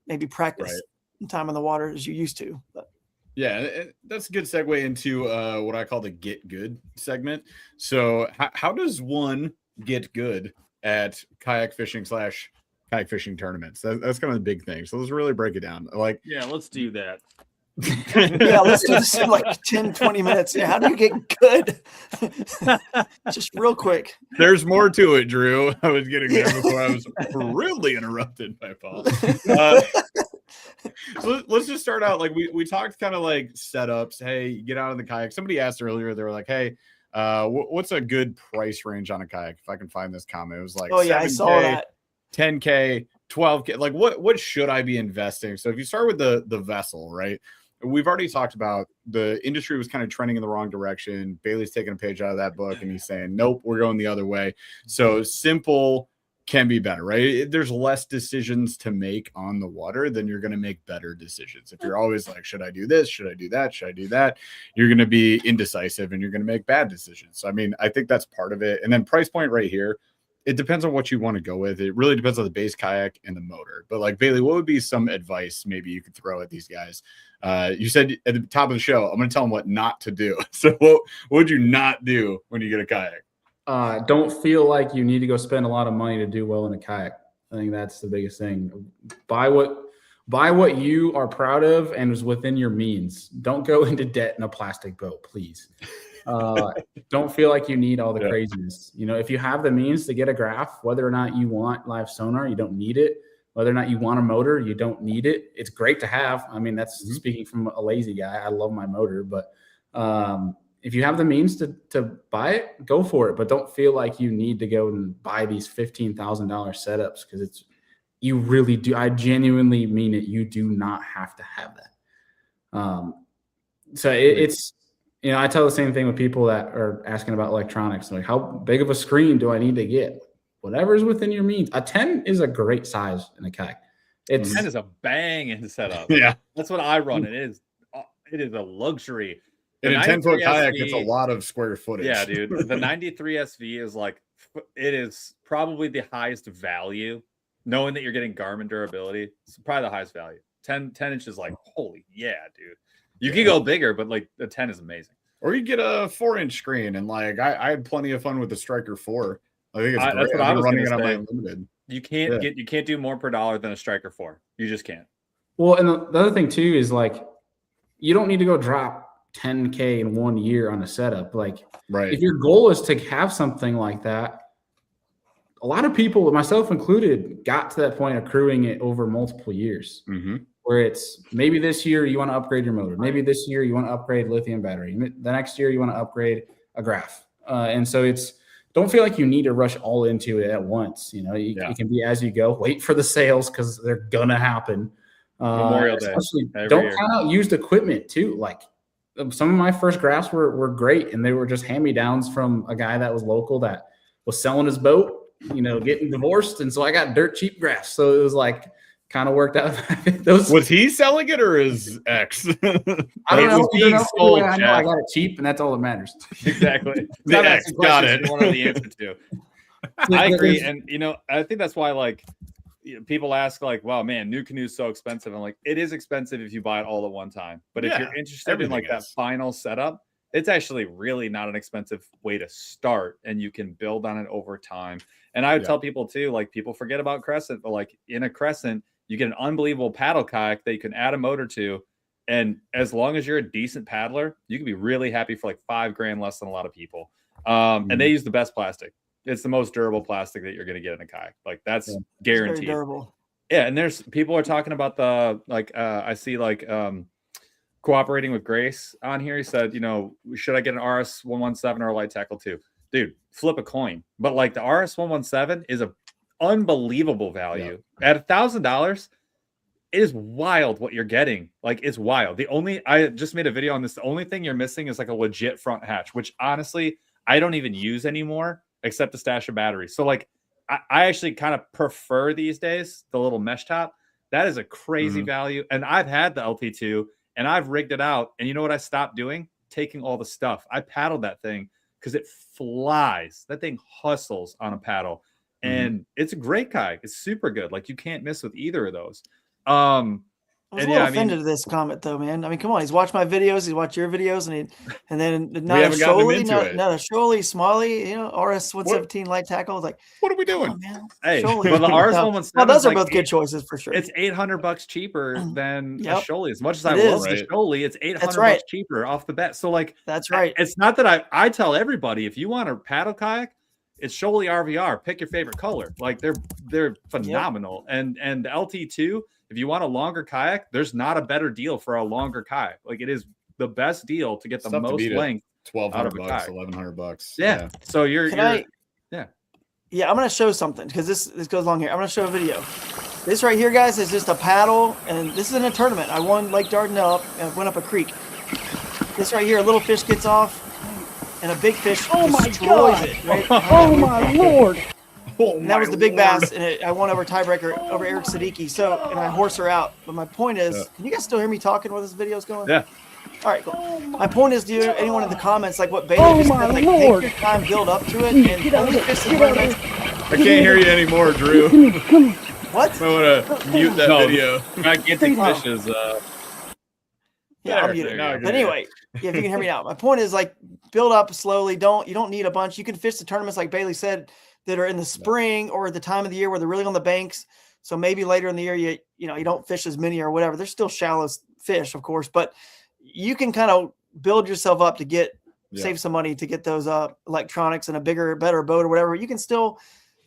maybe practice time on the water as you used to. But. Yeah, that's a good segue into what I call the get good segment. So how does one get good at kayak fishing / kayak fishing tournaments? That's kind of the big thing. So let's really break it down. Like, yeah, let's do that. Yeah, let's do this in like 10-20 minutes. Yeah, how do you get good? Just real quick. There's more to it, Drew. I was getting there before I was rudely interrupted by Paul. So let's just start out. Like we talked kind of like setups. Hey, get out of the kayak. Somebody asked earlier, they were like, hey, what's a good price range on a kayak? If I can find this comment, it was like, oh yeah, 7K, I saw that. 10K, 12K. Like what should I be investing? So if you start with the vessel, right? We've already talked about the industry was kind of trending in the wrong direction. Bailey's taking a page out of that book and he's saying, nope, we're going the other way. So simple can be better, right? There's less decisions to make on the water, then you're going to make better decisions. If you're always like, should I do this? Should I do that? Should I do that? You're going to be indecisive and you're going to make bad decisions. So, I mean, I think that's part of it. And then price point right here, it depends on what you want to go with. It really depends on the base kayak and the motor. But like, Bailey, what would be some advice maybe you could throw at these guys? You said at the top of the show, I'm going to tell them what not to do. So what would you not do when you get a kayak? Don't feel like you need to go spend a lot of money to do well in a kayak. I think that's the biggest thing. Buy what you are proud of and is within your means. Don't go into debt in a plastic boat, please. Don't feel like you need all the craziness. You know, if you have the means to get a graph, whether or not you want live sonar, you don't need it. Whether or not you want a motor, you don't need it. It's great to have. I mean, that's speaking from a lazy guy. I love my motor, but if you have the means to buy it, go for it. But don't feel like you need to go and buy these $15,000 setups because you really do. I genuinely mean it. You do not have to have that. It's, you know, I tell the same thing with people that are asking about electronics. Like, how big of a screen do I need to get? Whatever is within your means. A 10 is a great size in a kayak. 10 is a banging setup. Yeah. That's what I run. It is a luxury. In a 10-foot kayak, it's a lot of square footage. Yeah, dude. The 93 SV is like, it is probably the highest value, knowing that you're getting Garmin durability. It's probably the highest value. 10 inches, like, holy yeah, dude. You can go bigger, but like the 10 is amazing. Or you get a 4-inch screen, and like I had plenty of fun with the Striker 4. I think it's great. That's what I was running it say. on my Unlimited. You can't do more per dollar than a Striker 4. You just can't. Well, and the other thing too is like, you don't need to go drop $10K in 1 year on a setup. Like, if your goal is to have something like that, a lot of people, myself included, got to that point accruing it over multiple years. Where it's maybe this year you want to upgrade your motor. Maybe this year you want to upgrade lithium battery. The next year you want to upgrade a graph. And so don't feel like you need to rush all into it at once. You know, it can be as you go. Wait for the sales because they're going to happen. Memorial Day. Don't count out used equipment too. Like, some of my first graphs were great, and they were just hand-me-downs from a guy that was local that was selling his boat, you know, getting divorced. And so I got dirt cheap graphs. So it was like, kind of worked out. Was he selling it or his ex? I don't know. I know I got it cheap, and that's all that matters. Exactly. The ex got it. One of the answer to. I agree, and you know, I think that's why like people ask like, "Wow, man, new canoe's so expensive." I'm like, it is expensive if you buy it all at one time, but if you're interested in like that final setup, it's actually really not an expensive way to start, and you can build on it over time. And I would tell people too, like people forget about Crescent, but like in a Crescent, you get an unbelievable paddle kayak that you can add a motor to. And as long as you're a decent paddler, you can be really happy for like $5,000 less than a lot of people. And they use the best plastic. It's the most durable plastic that you're going to get in a kayak. Like that's guaranteed. It's very durable. Yeah. And there's people are talking about the, like, I see like cooperating with Grace on here. He said, you know, should I get an RS-117 or a light tackle too? Dude, flip a coin. But like the RS-117 is a unbelievable value at $1,000. It is wild what you're getting. Like it's wild. I just made a video on this. The only thing you're missing is like a legit front hatch, which honestly I don't even use anymore except to stash a battery. So like I actually kind of prefer these days the little mesh top. That is a crazy value. And I've had the LT2 and I've rigged it out. And you know what I stopped doing? Taking all the stuff. I paddled that thing because it flies. That thing hustles on a paddle. And it's a great kayak. It's super good. Like you can't miss with either of those. I was a little offended to this comment though, man. I mean, come on, he's watched my videos, he's watched your videos, and then not a Shoaly, not a Shoaly, Smalley, RS 117 light tackle. It's like, what are we doing, man? Hey, well, the RS 117. Well, those are both good choices for sure. It's $800 cheaper than a Shoaly. As much as I love the Shoaly, it's $800 cheaper off the bat. So like, that's right. It's not that I tell everybody if you want a paddle kayak, it's Shoaly RVR. Pick your favorite color. Like they're phenomenal. And the LT2. If you want a longer kayak, there's not a better deal for a longer kayak. Like it is the best deal to get the most length. $1,200, $1,100. Yeah. So I'm going to show something because this goes along here. I'm going to show a video. This right here, guys, is just a paddle, and this is in a tournament. I won Lake Dardanelle and went up a creek. This right here, a little fish gets off, and a big fish destroys it. Right? Oh my Lord! And that was the big bass, and I won over tiebreaker over Eric Siddiqui. So, and I horse her out. But my point is, can you guys still hear me talking while this video is going? Yeah. All right, cool. My point is, do anyone in the comments like what Bailey just said, like take your time, build up to it, and only fish the tournaments. I can't hear you anymore, Drew. What? I want to mute that video. Gigantic fishes. Yeah, I'm muted. But anyway, if you can hear me now, my point is like build up slowly. You don't need a bunch. You can fish the tournaments like Bailey said that are in the spring or the time of the year where they're really on the banks. So maybe later in the year, you don't fish as many or whatever. There's still shallow fish, of course, but you can kind of build yourself up to save some money to get those electronics and a bigger, better boat or whatever. You can still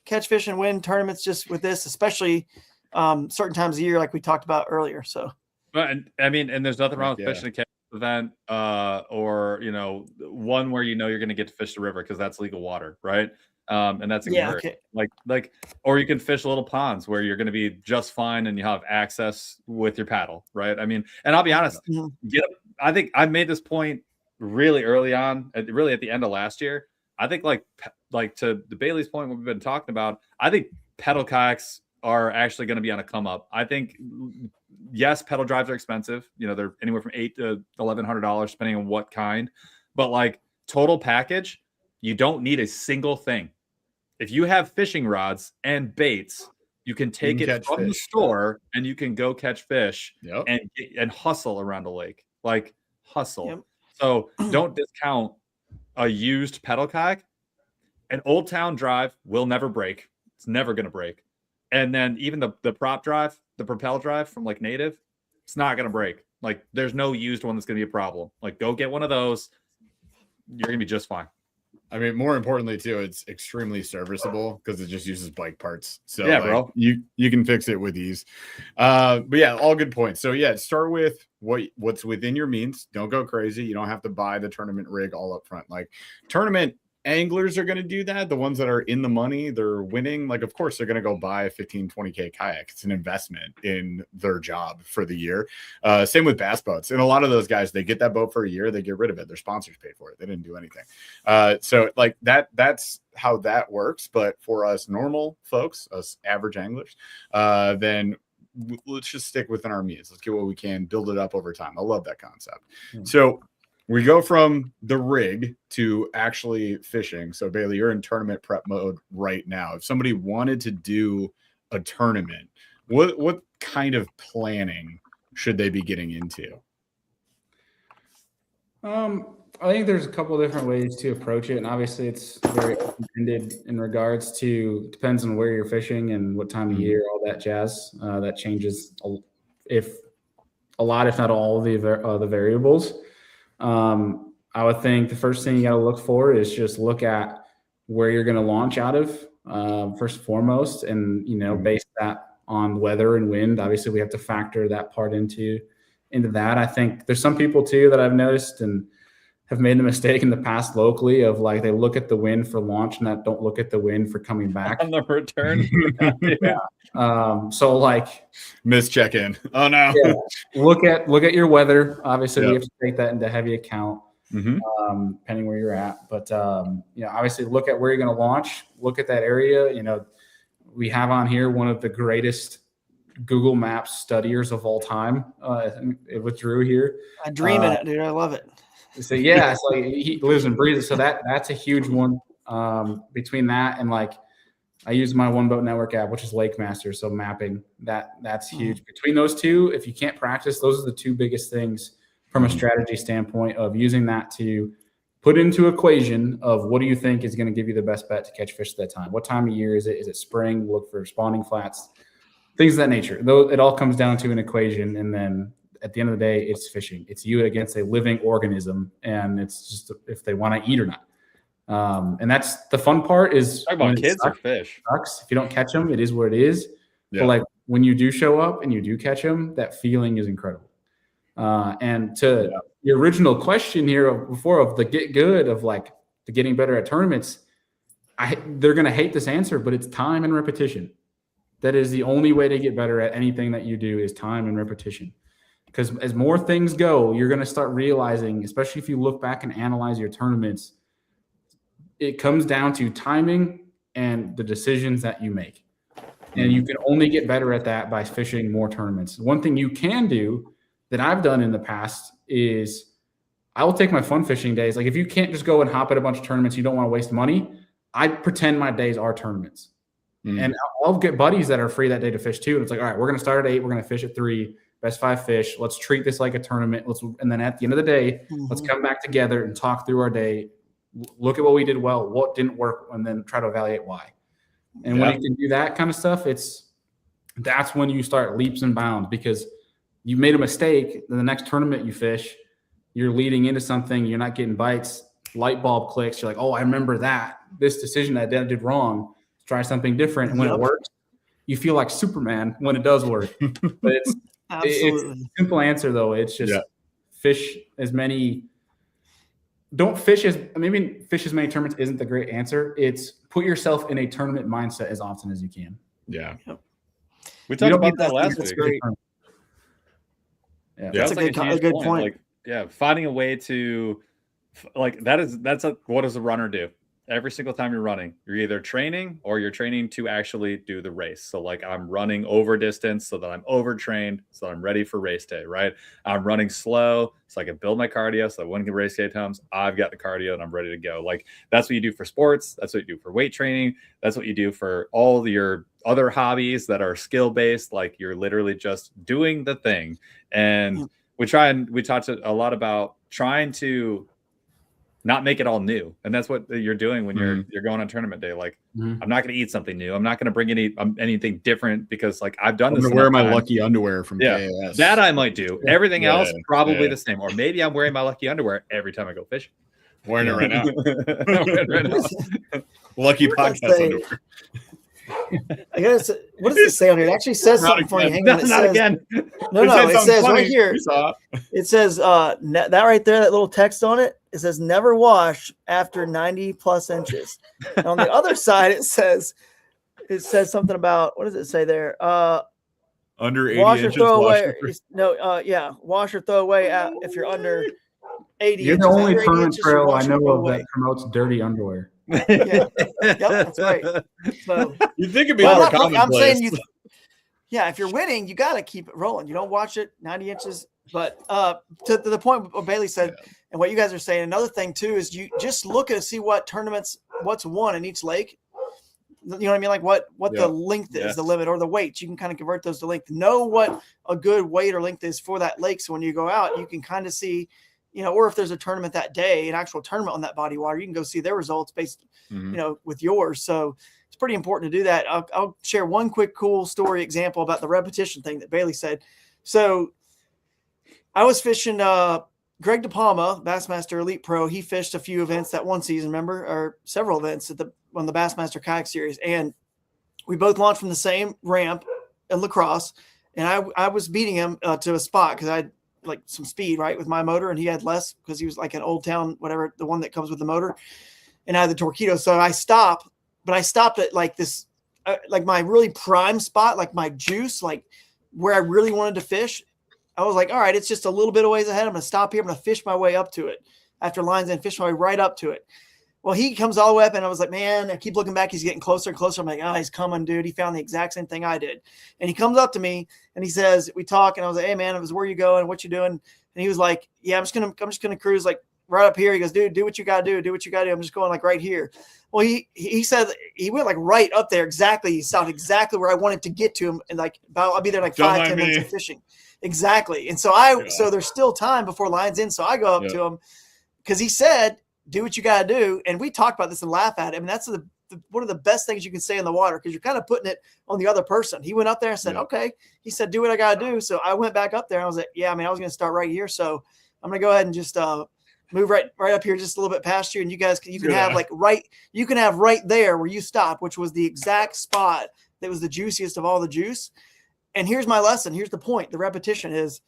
catch fish and win tournaments just with this, especially certain times of year, like we talked about earlier. So, and there's nothing wrong with fishing a catch event or one where you're going to get to fish the river because that's legal water, right? And that's like, or you can fish little ponds where you're going to be just fine and you have access with your paddle, right? I mean, and I'll be honest, I think I made this point really early on, really at the end of last year. I think like to the Bailey's point, what we've been talking about, I think pedal kayaks are actually going to be on a come up. I think, yes, pedal drives are expensive. They're anywhere from $800 to $1,100, depending on what kind, but like total package, you don't need a single thing. If you have fishing rods and baits, you can take it from the store and you can go catch fish and hustle around a lake, like hustle. Yep. So don't discount a used pedal kayak. An Old Town drive will never break. It's never going to break. And then even the prop drive, the propel drive from like Native, it's not going to break. Like there's no used one that's going to be a problem. Like go get one of those. You're going to be just fine. I mean, more importantly too, it's extremely serviceable because it just uses bike parts. So bro, you can fix it with ease. But yeah, all good points. So yeah, start with what's within your means. Don't go crazy. You don't have to buy the tournament rig all up front. Like tournament anglers are going to do that. The ones that are in the money, they're winning. Like, of course, they're going to go buy a 15, 20K kayak. It's an investment in their job for the year. Same with bass boats. And a lot of those guys, they get that boat for a year, they get rid of it. Their sponsors pay for it. They didn't do anything. So like that's how that works. But for us normal folks, us average anglers, then let's just stick within our means. Let's get what we can, build it up over time. I love that concept. So we go from the rig to actually fishing. So Bailey, you're in tournament prep mode right now. If somebody wanted to do a tournament, what kind of planning should they be getting into? I think there's a couple of different ways to approach it. And obviously it's very open-ended in regards to, depends on where you're fishing and what time of year, all that jazz. That changes if not all of the variables. I would think the first thing you got to look for is just look at where you're going to launch out of, first and foremost, and, base that on weather and wind. Obviously we have to factor that part into that. I think there's some people too that I've noticed and have made the mistake in the past locally of like, they look at the wind for launch and don't look at the wind for coming back on the return. So like miss check-in. Oh no. Yeah. Look at your weather. Obviously we have to take that into heavy account, depending where you're at. But obviously look at where you're going to launch, look at that area, we have on here one of the greatest Google Maps studiers of all time, with Drew here. I dream in it, dude. I love it. So yeah, it's like he lives and breathes it. So that's a huge one. Between that and like I use my One Boat Network app, which is Lake Master. So mapping that's huge. Between those two, if you can't practice, those are the two biggest things from a strategy standpoint of using that to put into equation of what do you think is going to give you the best bet to catch fish at that time? What time of year is it? Is it spring? Look for spawning flats, things of that nature. Though it all comes down to an equation, and then at the end of the day, it's fishing. It's you against a living organism, and it's just if they want to eat or not. And that's the fun part is talk about kids or fish. Sucks. If you don't catch them, it is what it is. Yeah. But like when you do show up and you do catch them, that feeling is incredible. And to your original question here before of the get good of like the getting better at tournaments, they're going to hate this answer, but it's time and repetition. That is the only way to get better at anything that you do is time and repetition. Because as more things go, you're going to start realizing, especially if you look back and analyze your tournaments, it comes down to timing and the decisions that you make. And you can only get better at that by fishing more tournaments. One thing you can do that I've done in the past is I will take my fun fishing days. Like if you can't just go and hop at a bunch of tournaments, you don't want to waste money, I pretend my days are tournaments. And I'll get buddies that are free that day to fish too. And it's like, all right, we're going to start at 8. We're going to fish at 3, best 5 fish. Let's treat this like a tournament. And then at the end of the day, let's come back together and talk through our day. Look at what we did well, what didn't work, and then try to evaluate why. And when you can do that kind of stuff, that's when you start leaps and bounds because you made a mistake. Then the next tournament you fish, you're leading into something, you're not getting bites, light bulb clicks. You're like, oh, I remember that. This decision I did wrong. Let's try something different. And when it works, you feel like Superman when it does work. But it's a simple answer, though. It's just fish as many. Don't fish as maybe fish as many tournaments isn't the great answer. It's put yourself in a tournament mindset as often as you can. Yeah. We talked about that last week. Great. Yeah, that's a good point. Like, finding a way to like what does a runner do? Every single time you're running, you're either training or you're training to actually do the race. So like I'm running over distance so that I'm overtrained, so I'm ready for race day, right? I'm running slow so I can build my cardio so that when the race day comes, I've got the cardio and I'm ready to go. Like that's what you do for sports. That's what you do for weight training. That's what you do for all your other hobbies that are skill-based. Like you're literally just doing the thing. And we talked a lot about trying to not make it all new. And that's what you're doing when you're going on tournament day. Like, I'm not going to eat something new. I'm not going to bring anything different because like I've done this. I'm going to wear my lucky underwear from KAS. That I might do. Everything else, probably the same. Or maybe I'm wearing my lucky underwear every time I go fishing. Wearing it right now. Lucky podcast underwear. I guess what does it say on here? It actually says something funny. Hang on, not again. No, it says right here. It says that right there, that little text on it. It says never wash after 90 plus inches. And on the other side, it says something about what does it say there? Under 80 wash inches. Or throw away. Wash or throw away if you're under 80. You're the only tournament trail I know of that promotes dirty underwear. Yep, that's right. So you think it'd be more commonplace. I'm saying if you're winning, you got to keep it rolling. You don't watch it 90 inches. But to the point what Bailey said and what you guys are saying, another thing too is you just look at see what tournaments, what's won in each lake. You know what I mean? Like what the length is, the limit or the weight. You can kind of convert those to length. Know what a good weight or length is for that lake. So when you go out, you can kind of see, or if there's a tournament that day, an actual tournament on that body of water, you can go see their results based, with yours. So it's pretty important to do that. I'll share one quick cool story example about the repetition thing that Bailey said. So I was fishing Greg DePalma, Bassmaster Elite Pro. He fished a few events that one season, remember, or several events on the Bassmaster Kayak Series. And we both launched from the same ramp in La Crosse. And I was beating him to a spot because I had like some speed, right, with my motor. And he had less because he was like an Old Town, whatever, the one that comes with the motor. And I had the Torpedo. So I stopped at like this, like my really prime spot, like my juice, like where I really wanted to fish. I was like, all right, it's just a little bit of ways ahead. I'm going to stop here. I'm going to fish my way up to it after lines and fish my way right up to it. Well, he comes all the way up, and I was like, man, I keep looking back. He's getting closer and closer. I'm like, oh, he's coming, dude. He found the exact same thing I did. And he comes up to me and he says, we talk, and I was like, hey man, it was where you going? What you doing? And he was like, yeah, I'm just gonna cruise like right up here. He goes, dude, do what you gotta do. Do what you gotta do. I'm just going like right here. Well, he said he went like right up there exactly. He stopped exactly where I wanted to get to him, and like I'll be there like 5-10 minutes of fishing. Exactly. And so so there's still time before line's in. So I go up to him because he said, do what you got to do. And we talked about this and laugh at it. I mean, that's one of the best things you can say in the water because you're kind of putting it on the other person. He went up there and said, okay. He said, do what I got to do. So I went back up there and I was like, yeah, I mean, I was going to start right here. So I'm going to go ahead and just move right up here just a little bit past you. And you guys, you can have right there where you stop, which was the exact spot that was the juiciest of all the juice. And here's my lesson. Here's the point. The repetition is,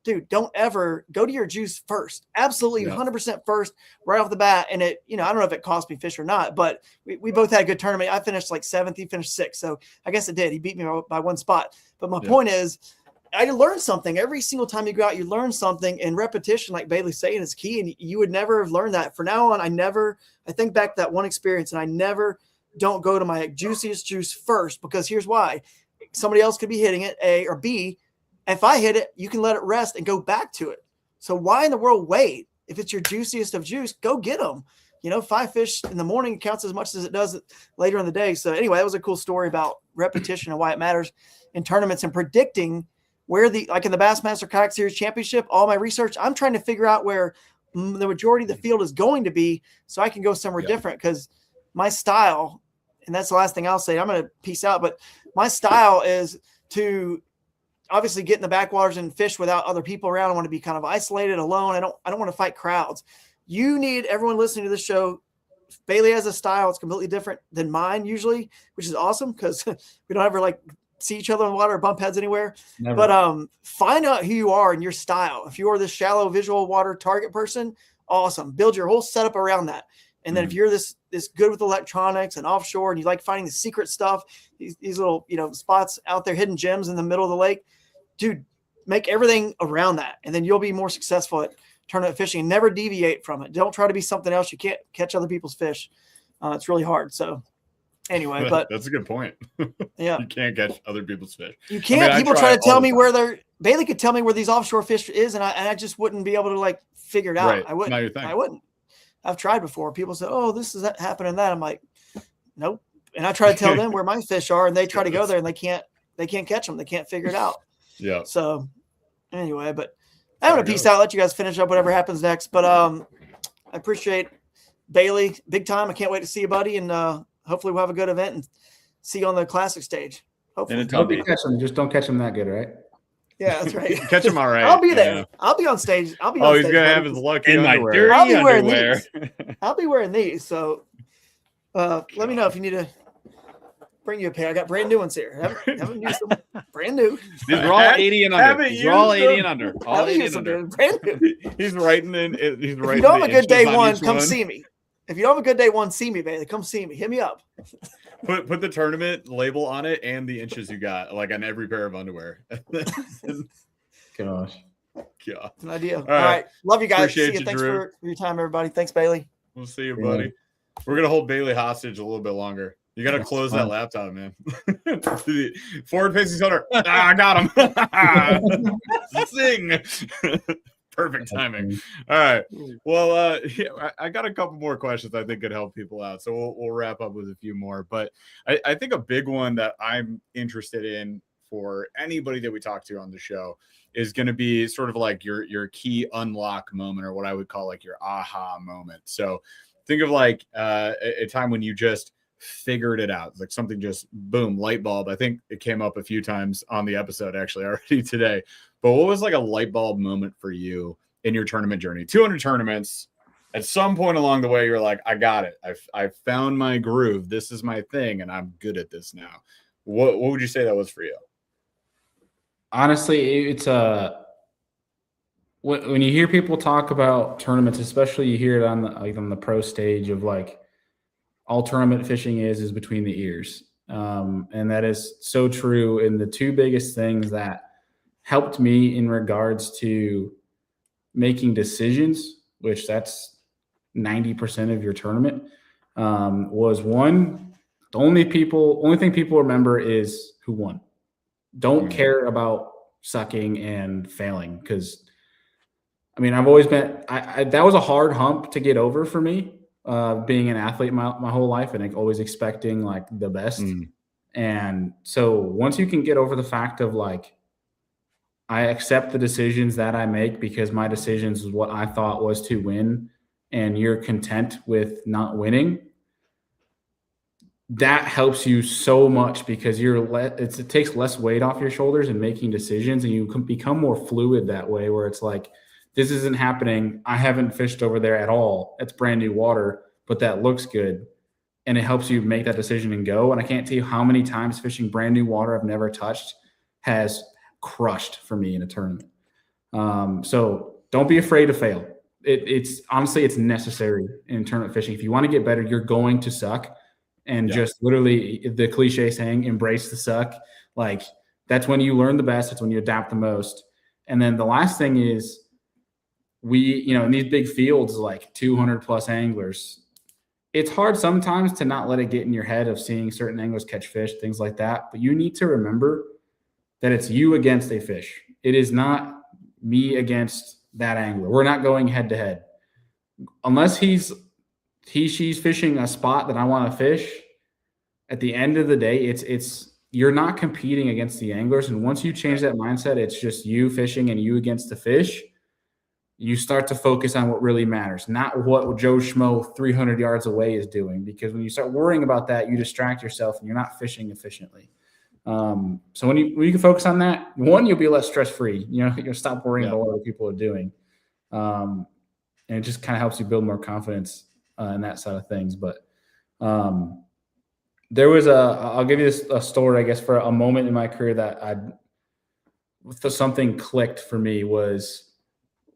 dude, don't ever go to your juice first. Absolutely 100% first right off the bat. And I don't know if it cost me fish or not, but we both had a good tournament. I finished like 7th. He finished 6th. So I guess it did. He beat me by 1 spot. But my point is, I learned something. Every single time you go out, you learn something. And repetition, like Bailey's saying, is key. And you would never have learned that. From now on, I think back to that one experience, and I never don't go to my juiciest juice first, because here's why. Somebody else could be hitting it, A, or B. If I hit it, you can let it rest and go back to it. So why in the world wait? If it's your juiciest of juice, go get them. 5 fish in the morning counts as much as it does later in the day. So anyway, that was a cool story about repetition and why it matters in tournaments and predicting where like in the Bassmaster Kayak Series Championship, all my research, I'm trying to figure out where the majority of the field is going to be so I can go somewhere different, because my style, and that's the last thing I'll say, I'm going to peace out, but my style is to obviously get in the backwaters and fish without other people around. I want to be kind of isolated, alone. I don't want to fight crowds. You need everyone listening to this show. Bailey has a style. It's completely different than mine usually, which is awesome because we don't ever like see each other in the water or bump heads anywhere. Never. But find out who you are and your style. If you are this shallow visual water target person, awesome. Build your whole setup around that. And then if you're this good with electronics and offshore and you like finding the secret stuff, these little, spots out there, hidden gems in the middle of the lake, dude, make everything around that. And then you'll be more successful at tournament fishing. Never deviate from it. Don't try to be something else. You can't catch other people's fish. It's really hard. So anyway, but that's a good point. Yeah. You can't catch other people's fish. You can't. People try to tell me where Bailey could tell me where these offshore fish is. And I just wouldn't be able to like figure it out. Right. I wouldn't. Not your thing. I wouldn't. I've tried before. People say, oh, this is happening that. I'm like, nope. And I try to tell them where my fish are, and they try to go there and they can't catch them. They can't figure it out. Yeah. So anyway, but I'm going to peace out, let you guys finish up whatever happens next. But I appreciate Bailey big time. I can't wait to see you, buddy. And hopefully we'll have a good event and see you on the classic stage. Hopefully. Hope you catch them. Just don't catch them that good, right? Yeah, that's right. Catch him all right. I'll be there. Yeah. I'll be on stage. He's going to have his lucky in underwear. my dirty I'll be wearing underwear. these. I'll be wearing these. So let me know if you need to bring you a pair. I got brand new ones here. Haven't used them. Brand new. These are all 80 and under. These are all 80 and under. All 80 and under. Brand new. He's writing in. He's writing. If you don't have a good day one, come see me. If you don't have a good day one, see me, Bailey. Come see me. Hit me up. Put the tournament label on it and the inches you got, like on every pair of underwear. Gosh. Yeah. It's an idea. All right. Love you guys. Appreciate see you. you, Thanks Drew. for your time, everybody. Thanks, Bailey. We'll see you, buddy. We're going to hold Bailey hostage a little bit longer. You got to close that laptop, man. Forward facing center. I got him. Zing. Perfect timing. All right. Well, I got a couple more questions I think could help people out. So we'll wrap up with a few more. But I think a big one that I'm interested in for anybody that we talk to on the show is going to be sort of like your key unlock moment, or what I would call like your aha moment. So think of like a time when you just figured it out, like something just boom, light bulb. I think it came up a few times on the episode actually already today. But what was like a light bulb moment for you in your tournament journey? 200 tournaments. At some point along the way, you're like, I got it. I've found my groove. This is my thing, and I'm good at this now. What would you say that was for you? Honestly, it's when you hear people talk about tournaments, especially you hear it on the pro stage of like all tournament fishing is between the ears. And that is so true. And the two biggest things that helped me in regards to making decisions, which that's 90% of your tournament, was one. The only thing people remember is who won. Don't care about sucking and failing, because I mean, I've always been. That was a hard hump to get over for me, being an athlete my whole life, and like always expecting like the best. And so once you can get over the fact of like, I accept the decisions that I make because my decisions is what I thought was to win, and you're content with not winning, that helps you so much, because it takes less weight off your shoulders in making decisions, and you can become more fluid that way, where it's like, this isn't happening. I haven't fished over there at all. It's brand new water, but that looks good. And it helps you make that decision and go. And I can't tell you how many times fishing brand new water I've never touched has crushed for me in a tournament. So don't be afraid to fail. It's honestly, it's necessary in tournament fishing. If you want to get better, you're going to suck. And just literally the cliche saying, embrace the suck. Like, that's when you learn the best. That's when you adapt the most. And then the last thing is, in these big fields, like 200 plus anglers, it's hard sometimes to not let it get in your head of seeing certain anglers catch fish, things like that. But you need to remember that it's you against a fish. It is not me against that angler. We're not going head to head. Unless she's fishing a spot that I want to fish, at the end of the day, it's you're not competing against the anglers. And once you change that mindset, it's just you fishing and you against the fish. You start to focus on what really matters, not what Joe Schmo 300 yards away is doing. Because when you start worrying about that, you distract yourself and you're not fishing efficiently. So when you can focus on that, one, you'll be less stress-free. You'll stop worrying about what other people are doing. And it just kind of helps you build more confidence in that side of things. But there was I'll give you a story, I guess, for a moment in my career that something clicked for me was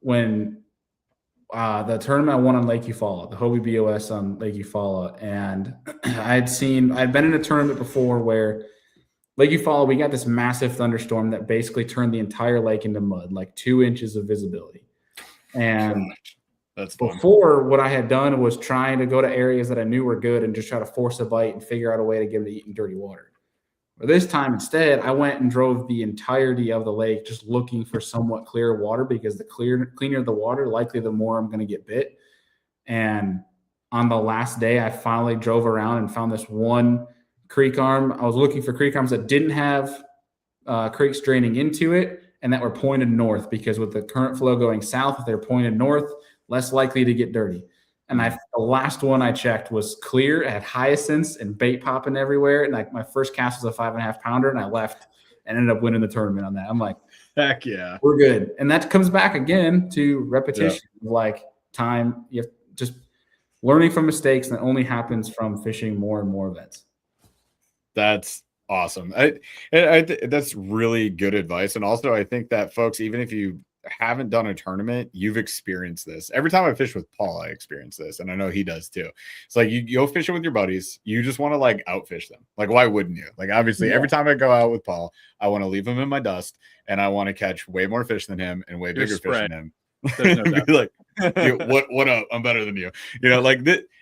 when the tournament I won on Lake Eufaula, the Hobie BOS on Lake Eufaula. And I'd been in a tournament before where Lake Eufaula, we got this massive thunderstorm that basically turned the entire lake into mud, like 2 inches of visibility. And that's before, what I had done was trying to go to areas that I knew were good and just try to force a bite and figure out a way to get them to eat in dirty water. But this time, instead, I went and drove the entirety of the lake just looking for somewhat clear water, because the cleaner the water, likely the more I'm going to get bit. And on the last day, I finally drove around and found this one creek arm. I was looking for creek arms that didn't have creeks draining into it and that were pointed north, because with the current flow going south, if they're pointed north, less likely to get dirty. And the last one I checked was clear, it had hyacinths and bait popping everywhere. And like my first cast was a 5.5 pounder, and I left and ended up winning the tournament on that. I'm like, heck yeah, we're good. And that comes back again to repetition, like time. You have just learning from mistakes, and that only happens from fishing more and more events. That's awesome. That's really good advice. And also, I think that folks, even if you haven't done a tournament, you've experienced this. Every time I fish with Paul, I experience this, and I know he does too. It's like you go fishing with your buddies, you just want to like outfish them. Like, why wouldn't you? Like, obviously, every time I go out with Paul, I want to leave him in my dust, and I want to catch way more fish than him and way bigger fish than him. No like, what up? I'm better than you. Like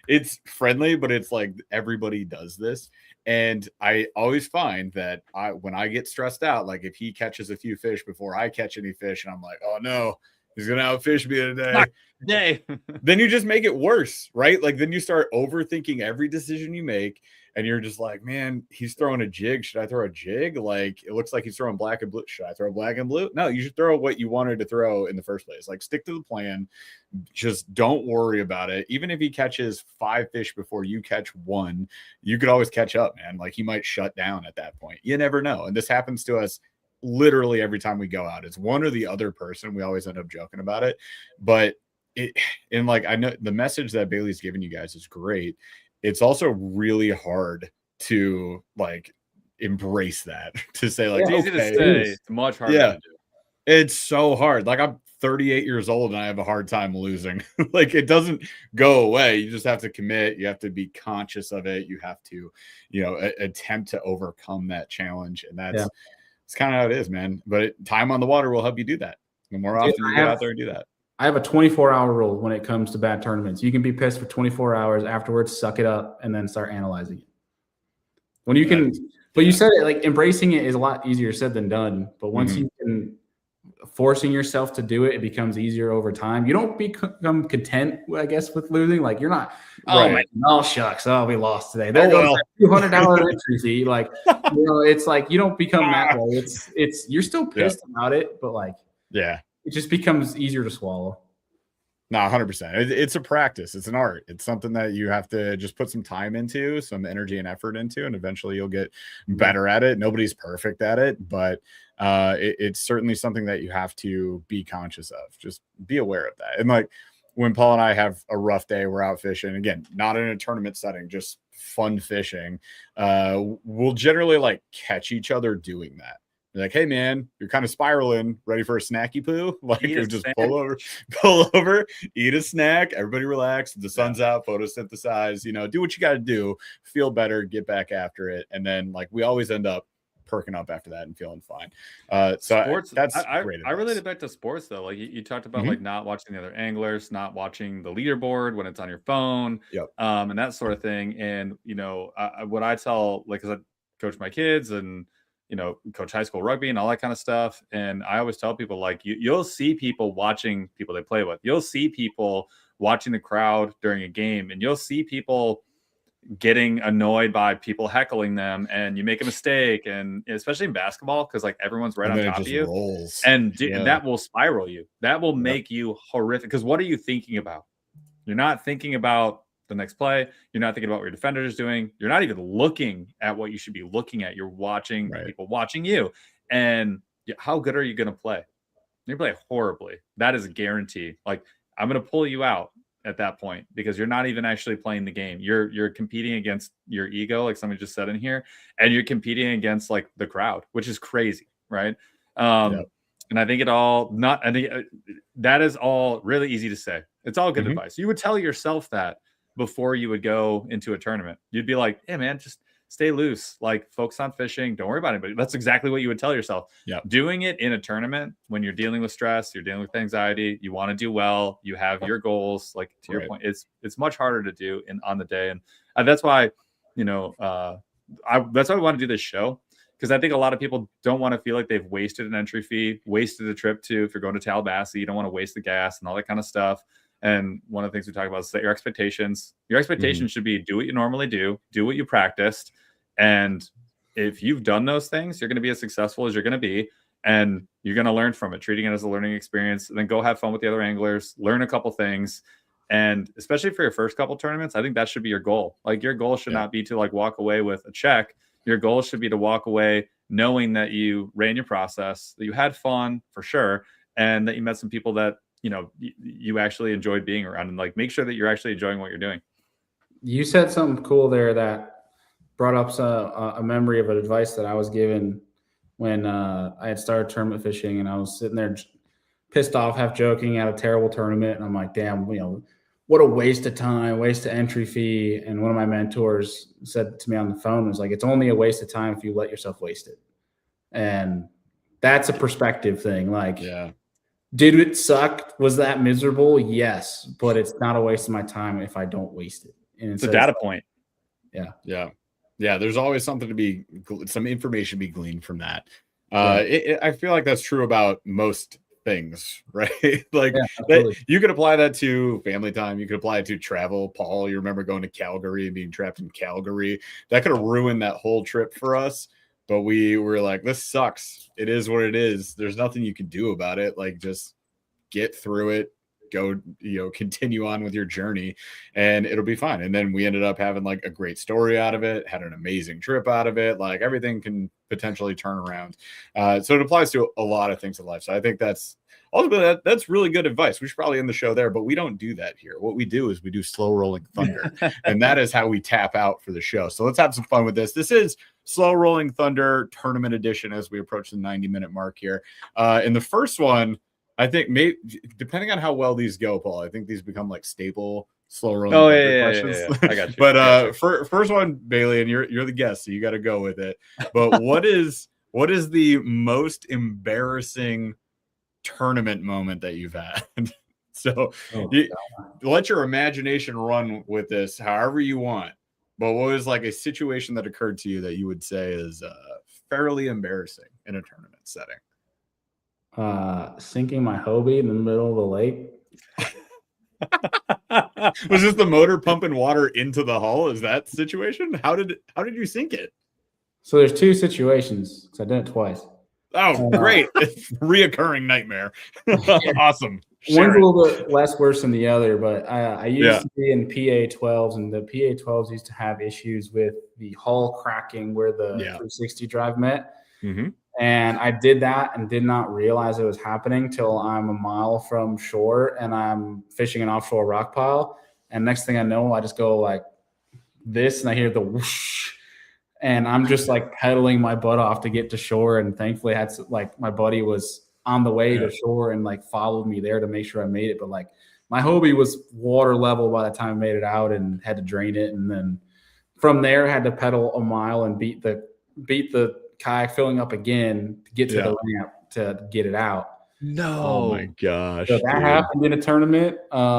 it's friendly, but it's like everybody does this. And I always find that when I get stressed out, like if he catches a few fish before I catch any fish, and I'm like, oh no, he's gonna outfish me today. Then you just make it worse, right? Like then you start overthinking every decision you make, and you're just like, man, he's throwing a jig. Should I throw a jig? Like it looks like he's throwing black and blue. Should I throw black and blue? No, you should throw what you wanted to throw in the first place. Like stick to the plan. Just don't worry about it. Even if he catches 5 fish before you catch 1, you could always catch up, man. Like he might shut down at that point. You never know. And this happens to us literally every time we go out. It's one or the other person. We always end up joking about it. But I know the message that Bailey's given you guys is great. It's also really hard to like embrace that, to say like, it's easy to say, it's much harder to do. It's so hard. Like I'm 38 years old and I have a hard time losing. Like it doesn't go away. You just have to commit. You have to be conscious of it. You have to, attempt to overcome that challenge. And that's kind of how it is, man. But time on the water will help you do that. The more often you get out there and do that. I have a 24-hour rule when it comes to bad tournaments. You can be pissed for 24 hours afterwards, suck it up, and then start analyzing it. When you can, but you said it like embracing it is a lot easier said than done. But once you can forcing yourself to do it, it becomes easier over time. You don't become content, I guess, with losing. Like you're not, shucks, we lost today. There goes $200 entry fee. Like, it's like you don't become that way. It's you're still pissed about it, but like, it just becomes easier to swallow. No, 100%. It's a practice. It's an art. It's something that you have to just put some time into, some energy and effort into, and eventually you'll get better at it. Nobody's perfect at it, but it's certainly something that you have to be conscious of. Just be aware of that. And like when Paul and I have a rough day, we're out fishing, again, not in a tournament setting, just fun fishing. We'll generally like catch each other doing that. You're like, hey man, you're kind of spiraling, ready for a snacky poo? Like you just pull over, eat a snack, everybody relax, the sun's out, photosynthesize, do what you got to do, feel better, get back after it. And then like we always end up perking up after that and feeling fine. So sports, that's great. I relate it back to sports though. Like you talked about like not watching the other anglers, not watching the leaderboard when it's on your phone, and that sort of thing. And what I tell, like, because I coach my kids and coach high school rugby and all that kind of stuff. And I always tell people, like, you'll see people watching people they play with. You'll see people watching the crowd during a game, and you'll see people getting annoyed by people heckling them, and you make a mistake, and especially in basketball, because like everyone's right on top of you. And that will spiral you. That will make you horrific. Because what are you thinking about? You're not thinking about the next play. You're not thinking about what your defender is doing. You're not even looking at what you should be looking at. You're watching people watching you. And how good are you going to play? You play horribly. That is a guarantee. Like, I'm going to pull you out at that point because you're not even actually playing the game. You're competing against your ego, like somebody just said in here, and you're competing against like the crowd, which is crazy, right? And I think that is all really easy to say. It's all good advice. You would tell yourself that before you would go into a tournament. You'd be like, hey man, just stay loose, like focus on fishing, don't worry about anybody. That's exactly what you would tell yourself. Doing it in a tournament when you're dealing with stress, you're dealing with anxiety, you want to do well, you have your goals, like to your point, it's much harder to do on the day. And that's why that's why we want to do this show, because I think a lot of people don't want to feel like they've wasted an entry fee, wasted a trip to, if you're going to Tallahassee, you don't want to waste the gas and all that kind of stuff. And one of the things we talk about is set your expectations. Your expectations should be do what you normally do what you practiced. And if you've done those things, you're going to be as successful as you're going to be. And you're going to learn from it, treating it as a learning experience. And then go have fun with the other anglers, learn a couple things. And especially for your first couple tournaments, I think that should be your goal. Like your goal should not be to like walk away with a check. Your goal should be to walk away knowing that you ran your process, that you had fun for sure, and that you met some people that you actually enjoyed being around, and like make sure that you're actually enjoying what you're doing. You said something cool there that brought up a memory of an advice that I was given when I had started tournament fishing, and I was sitting there pissed off, half joking at a terrible tournament. And I'm like, damn, what a waste of time, waste of entry fee. And one of my mentors said to me on the phone, was like, it's only a waste of time if you let yourself waste it. And that's a perspective thing. Like, did it suck? Was that miserable? Yes, but it's not a waste of my time if I don't waste it. And it's a data point. Yeah. There's always some information to be gleaned from that. I feel like that's true about most things, right? Like you could apply that to family time. You could apply it to travel. Paul, you remember going to Calgary and being trapped in Calgary? That could have ruined that whole trip for us. But we were like, this sucks. It is what it is. There's nothing you can do about it. Like, just get through it, go, continue on with your journey, and it'll be fine. And then we ended up having like a great story out of it, had an amazing trip out of it. Like, everything can potentially turn around. So it applies to a lot of things in life. So I think that's ultimately that's really good advice. We should probably end the show there, but we don't do that here. What we do is we do slow rolling thunder, and that is how we tap out for the show. So let's have some fun with this. This is Slow Rolling Thunder Tournament Edition as we approach the 90-minute mark here. In the first one, I think maybe depending on how well these go, Paul, I think these become like staple slow rolling questions. Yeah. I got you. But first one, Bailey, and you're the guest, so you got to go with it. But what is the most embarrassing tournament moment that you've had? So let your imagination run with this however you want. But what was like a situation that occurred to you that you would say is fairly embarrassing in a tournament setting? Sinking my Hobie in the middle of the lake. Was this the motor pumping water into the hull? Is that the situation? How did you sink it? So there's two situations because I did it twice. Oh, great. Reoccurring nightmare. Awesome. One's a little bit less worse than the other, but I used to be in PA-12s, and the PA-12s used to have issues with the hull cracking where the 360 drive met. Mm-hmm. And I did that and did not realize it was happening till I'm a mile from shore and I'm fishing an offshore rock pile. And next thing I know, I just go like this and I hear the whoosh. And I'm just like pedaling my butt off to get to shore. And thankfully, my buddy was on the way to shore and like followed me there to make sure I made it. But like my Hobie was water level by the time I made it out and had to drain it. And then from there, I had to pedal a mile and beat the kayak filling up again to get to the ramp to get it out. No, oh my gosh! So that happened in a tournament.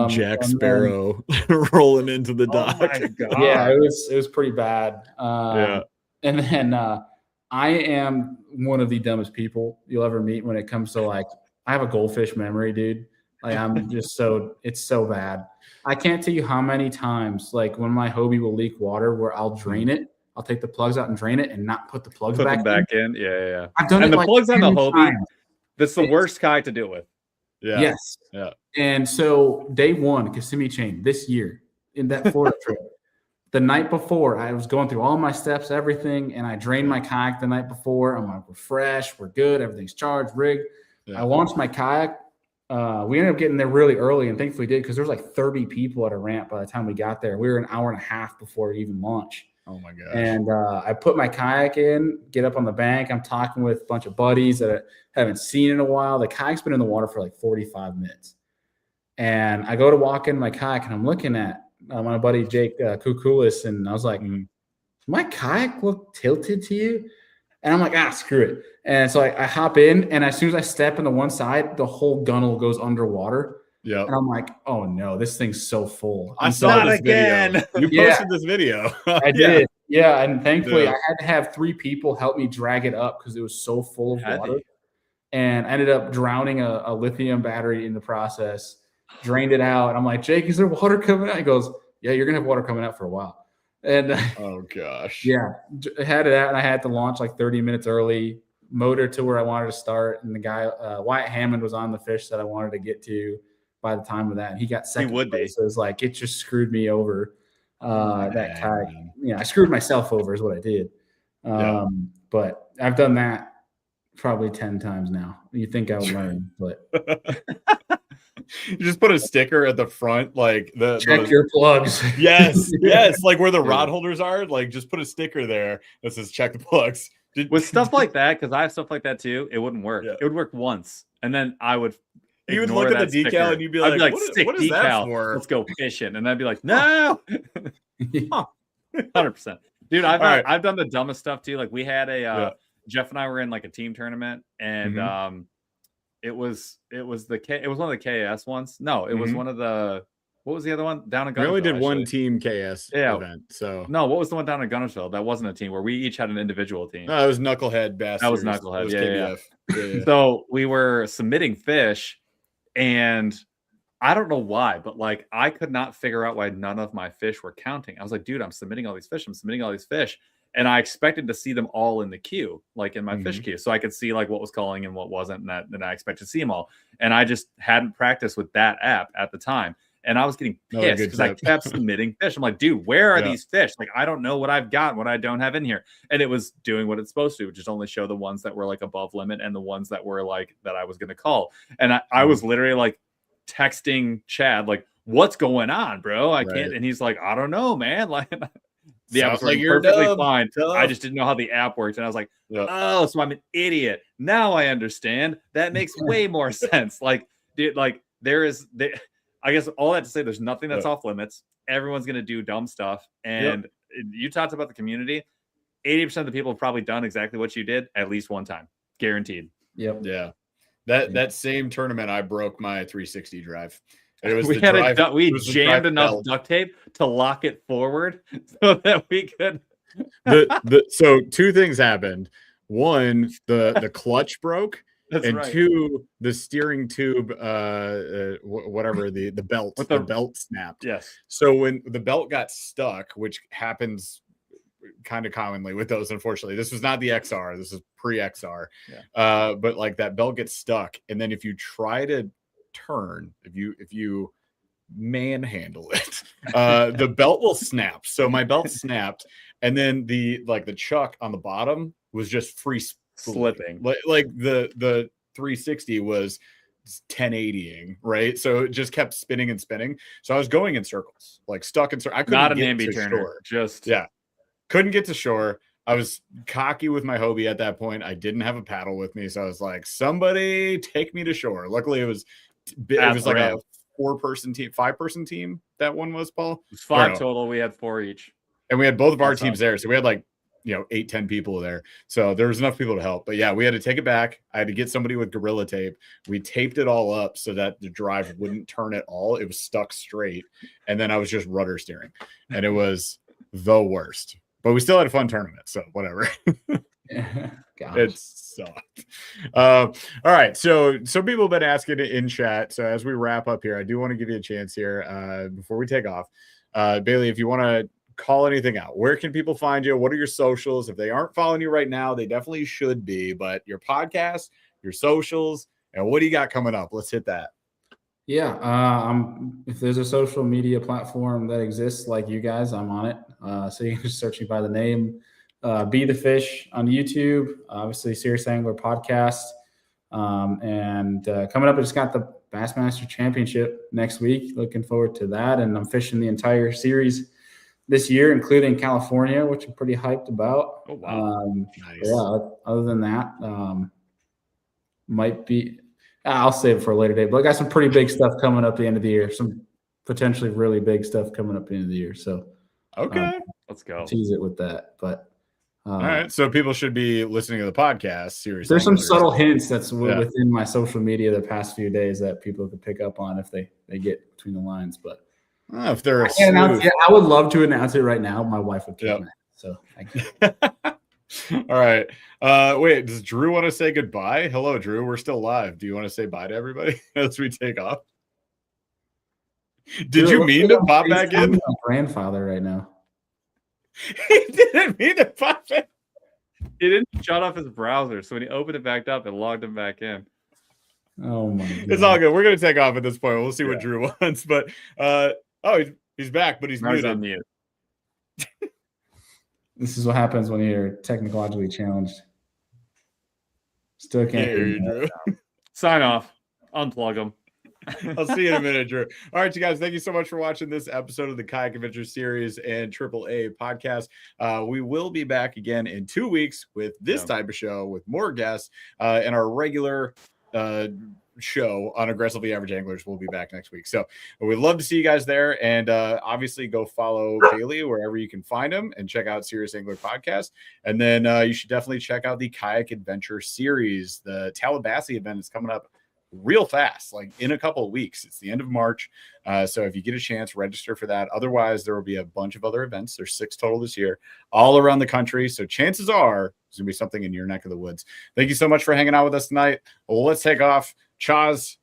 Jack Sparrow rolling into the dock. Oh my God. Yeah, it was pretty bad. And then I am one of the dumbest people you'll ever meet when it comes to like I have a goldfish memory, dude. Like I'm just it's so bad. I can't tell you how many times like when my Hobie will leak water where I'll drain it. I'll take the plugs out and drain it and not put the plugs back in. Yeah. I've done and it the like plugs on the Hobie. Times. That's the worst kayak to do it with. Yeah. Yes. Yeah. And so day one, Kissimmee Chain this year in that Florida trip, the night before I was going through all my steps, everything, and I drained my kayak the night before. I'm like, we're fresh, we're good, everything's charged, rigged. Yeah. I launched my kayak. We ended up getting there really early, and thankfully did because there was like 30 people at a ramp by the time we got there. We were an hour and a half before we even launched. Oh my gosh. And I put my kayak in, get up on the bank. I'm talking with a bunch of buddies that I haven't seen in a while. The kayak's been in the water for like 45 minutes. And I go to walk in my kayak and I'm looking at my buddy Jake Kukulis, and I was like, does my kayak look tilted to you? And I'm like, screw it. And so I hop in, and as soon as I step in the one side, the whole gunnel goes underwater. Yeah. And I'm like, oh no, this thing's so full. I saw this video. You posted this video. I did. Yeah. And thankfully I had to have 3 people help me drag it up because it was so full of water. And I ended up drowning a lithium battery in the process, drained it out. And I'm like, Jake, is there water coming out? He goes, yeah, you're going to have water coming out for a while. And oh gosh. Yeah. I had it out and I had to launch like 30 minutes early, motor to where I wanted to start. And the guy, Wyatt Hammond, was on the fish that I wanted to get to by the time of that. And he got second. He would be. So it was like, it just screwed me over. That kayak. Yeah, I screwed myself over is what I did. But I've done that probably 10 times now. You think I would learn, but you just put a sticker at the front, like check your plugs. Yes, like where the rod holders are. Like just put a sticker there that says check the plugs. With stuff like that, because I have stuff like that too, it wouldn't work. Yeah. It would work once, and then I would. You would look at the decal sticker, and you'd be like, what is that for? Let's go fishing. And I'd be like, no. 100%. Dude, I've done the dumbest stuff too. Like we had Jeff and I were in like a team tournament, and it was one of the KS ones. No, it was one of the, what was the other one? Down in Gunnersville. We only did one team KS event. So no, what was the one down in Gunnersville? That wasn't a team where we each had an individual team. No, it was Knucklehead Bass. That was Knucklehead. Yeah. So we were submitting fish. And I don't know why, but like I could not figure out why none of my fish were counting. I was like, dude, I'm submitting all these fish. And I expected to see them all in the queue, like in my fish queue. So I could see like what was calling and what wasn't. And I expected to see them all. And I just hadn't practiced with that app at the time. And I was getting pissed because I kept submitting fish. I'm like, dude, where are these fish? Like, I don't know what I've got, what I don't have in here. And it was doing what it's supposed to, which is only show the ones that were like above limit and the ones that were like that I was going to call. And I was literally like texting Chad, like, what's going on, bro? I can't. And he's like, I don't know, man. Like, the app was like, perfectly fine. I just didn't know how the app worked. And I was like, oh, so I'm an idiot. Now I understand. That makes way more sense. Like, dude, like I guess all that to say, there's nothing that's off limits. Everyone's going to do dumb stuff. And you talked about the community. 80% of the people have probably done exactly what you did at least one time. Guaranteed. Yep. Yeah. That same tournament, I broke my 360 drive. It was we jammed enough belt. duct tape to lock it forward so that we could. So two things happened. One, the clutch broke. That's and right. two, the steering tube, whatever the belt, the belt snapped. Yes. So when the belt got stuck, which happens kind of commonly with those, unfortunately, this was not the XR. This is pre-XR. Yeah. But like that belt gets stuck, and then if you try to turn, if you manhandle it, the belt will snap. So my belt snapped, and then the chuck on the bottom was just free slipping. Like the 360 was 1080ing, right? So it just kept spinning and spinning. So I was going in circles, like stuck in circles. I couldn't Not an get ambi to turner, shore. just Couldn't get to shore. I was cocky with my Hobie at that point. I didn't have a paddle with me, so I was like, "Somebody take me to shore." Luckily, it was like a 4-person team, 5-person team. That one was, Paul. It was 5 total. We had 4 each, and we had both of our teams there, so we had like 8-10 people there, so there was enough people to help. But yeah, we had to take it back. I had to get somebody with Gorilla Tape. We taped it all up so that the drive wouldn't turn at all. It was stuck straight, and then I was just rudder steering, and it was the worst. But we still had a fun tournament, so whatever. It sucked. All right, so some people have been asking in chat. So as we wrap up here, I do want to give you a chance here before we take off. Bailey, if you want to call anything out, where can people find you? What are your socials? If they aren't following you right now, they definitely should be. But your podcast, your socials, and what do you got coming up? Let's hit that. Yeah, if there's a social media platform that exists like you guys, I'm on it. So you can just search me by the name. Be the Fish on YouTube, obviously Serious Angler podcast. And coming up, I just got the Bassmaster Championship next week. Looking forward to that. And I'm fishing the entire series this year, including California, which I'm pretty hyped about. Oh, wow. Nice. Yeah, other than that, I'll save it for a later date. But I got some pretty big stuff coming up at the end of the year. Some potentially really big stuff coming up at the end of the year. So okay, let's go. Tease it with that. But all right, so people should be listening to the podcast. Seriously, there's some subtle hints that's within my social media the past few days that people could pick up on if they get between the lines. But if they're I would love to announce it right now. My wife would kick me. So all right. Wait, does Drew want to say goodbye? Hello, Drew. We're still live. Do you want to say bye to everybody as we take off? Did you mean to pop back in? My grandfather right now. He didn't mean to pop in. He didn't shut off his browser, so when he opened it back up, it logged him back in. Oh my God. It's all good. We're gonna take off at this point. We'll see what Drew wants. But he's back, but he's muted. On mute. This is what happens when you're technologically challenged. Still can't hear you, Drew. Sign off. Unplug them. I'll see you in a minute, Drew. All right, you guys, thank you so much for watching this episode of the Kayak Adventure Series and AAA podcast. We will be back again in 2 weeks with this type of show with more guests and our regular show on Aggressively Average Anglers. Will be back next week. So we'd love to see you guys there. And obviously go follow Bailey wherever you can find him and check out Serious Angler Podcast. And then you should definitely check out the Kayak Adventure Series. The Tallahassee event is coming up real fast, like in a couple of weeks. It's the end of March. So if you get a chance, register for that. Otherwise, there will be a bunch of other events. There's 6 total this year, all around the country. So chances are there's going to be something in your neck of the woods. Thank you so much for hanging out with us tonight. Well, let's take off. Chaz,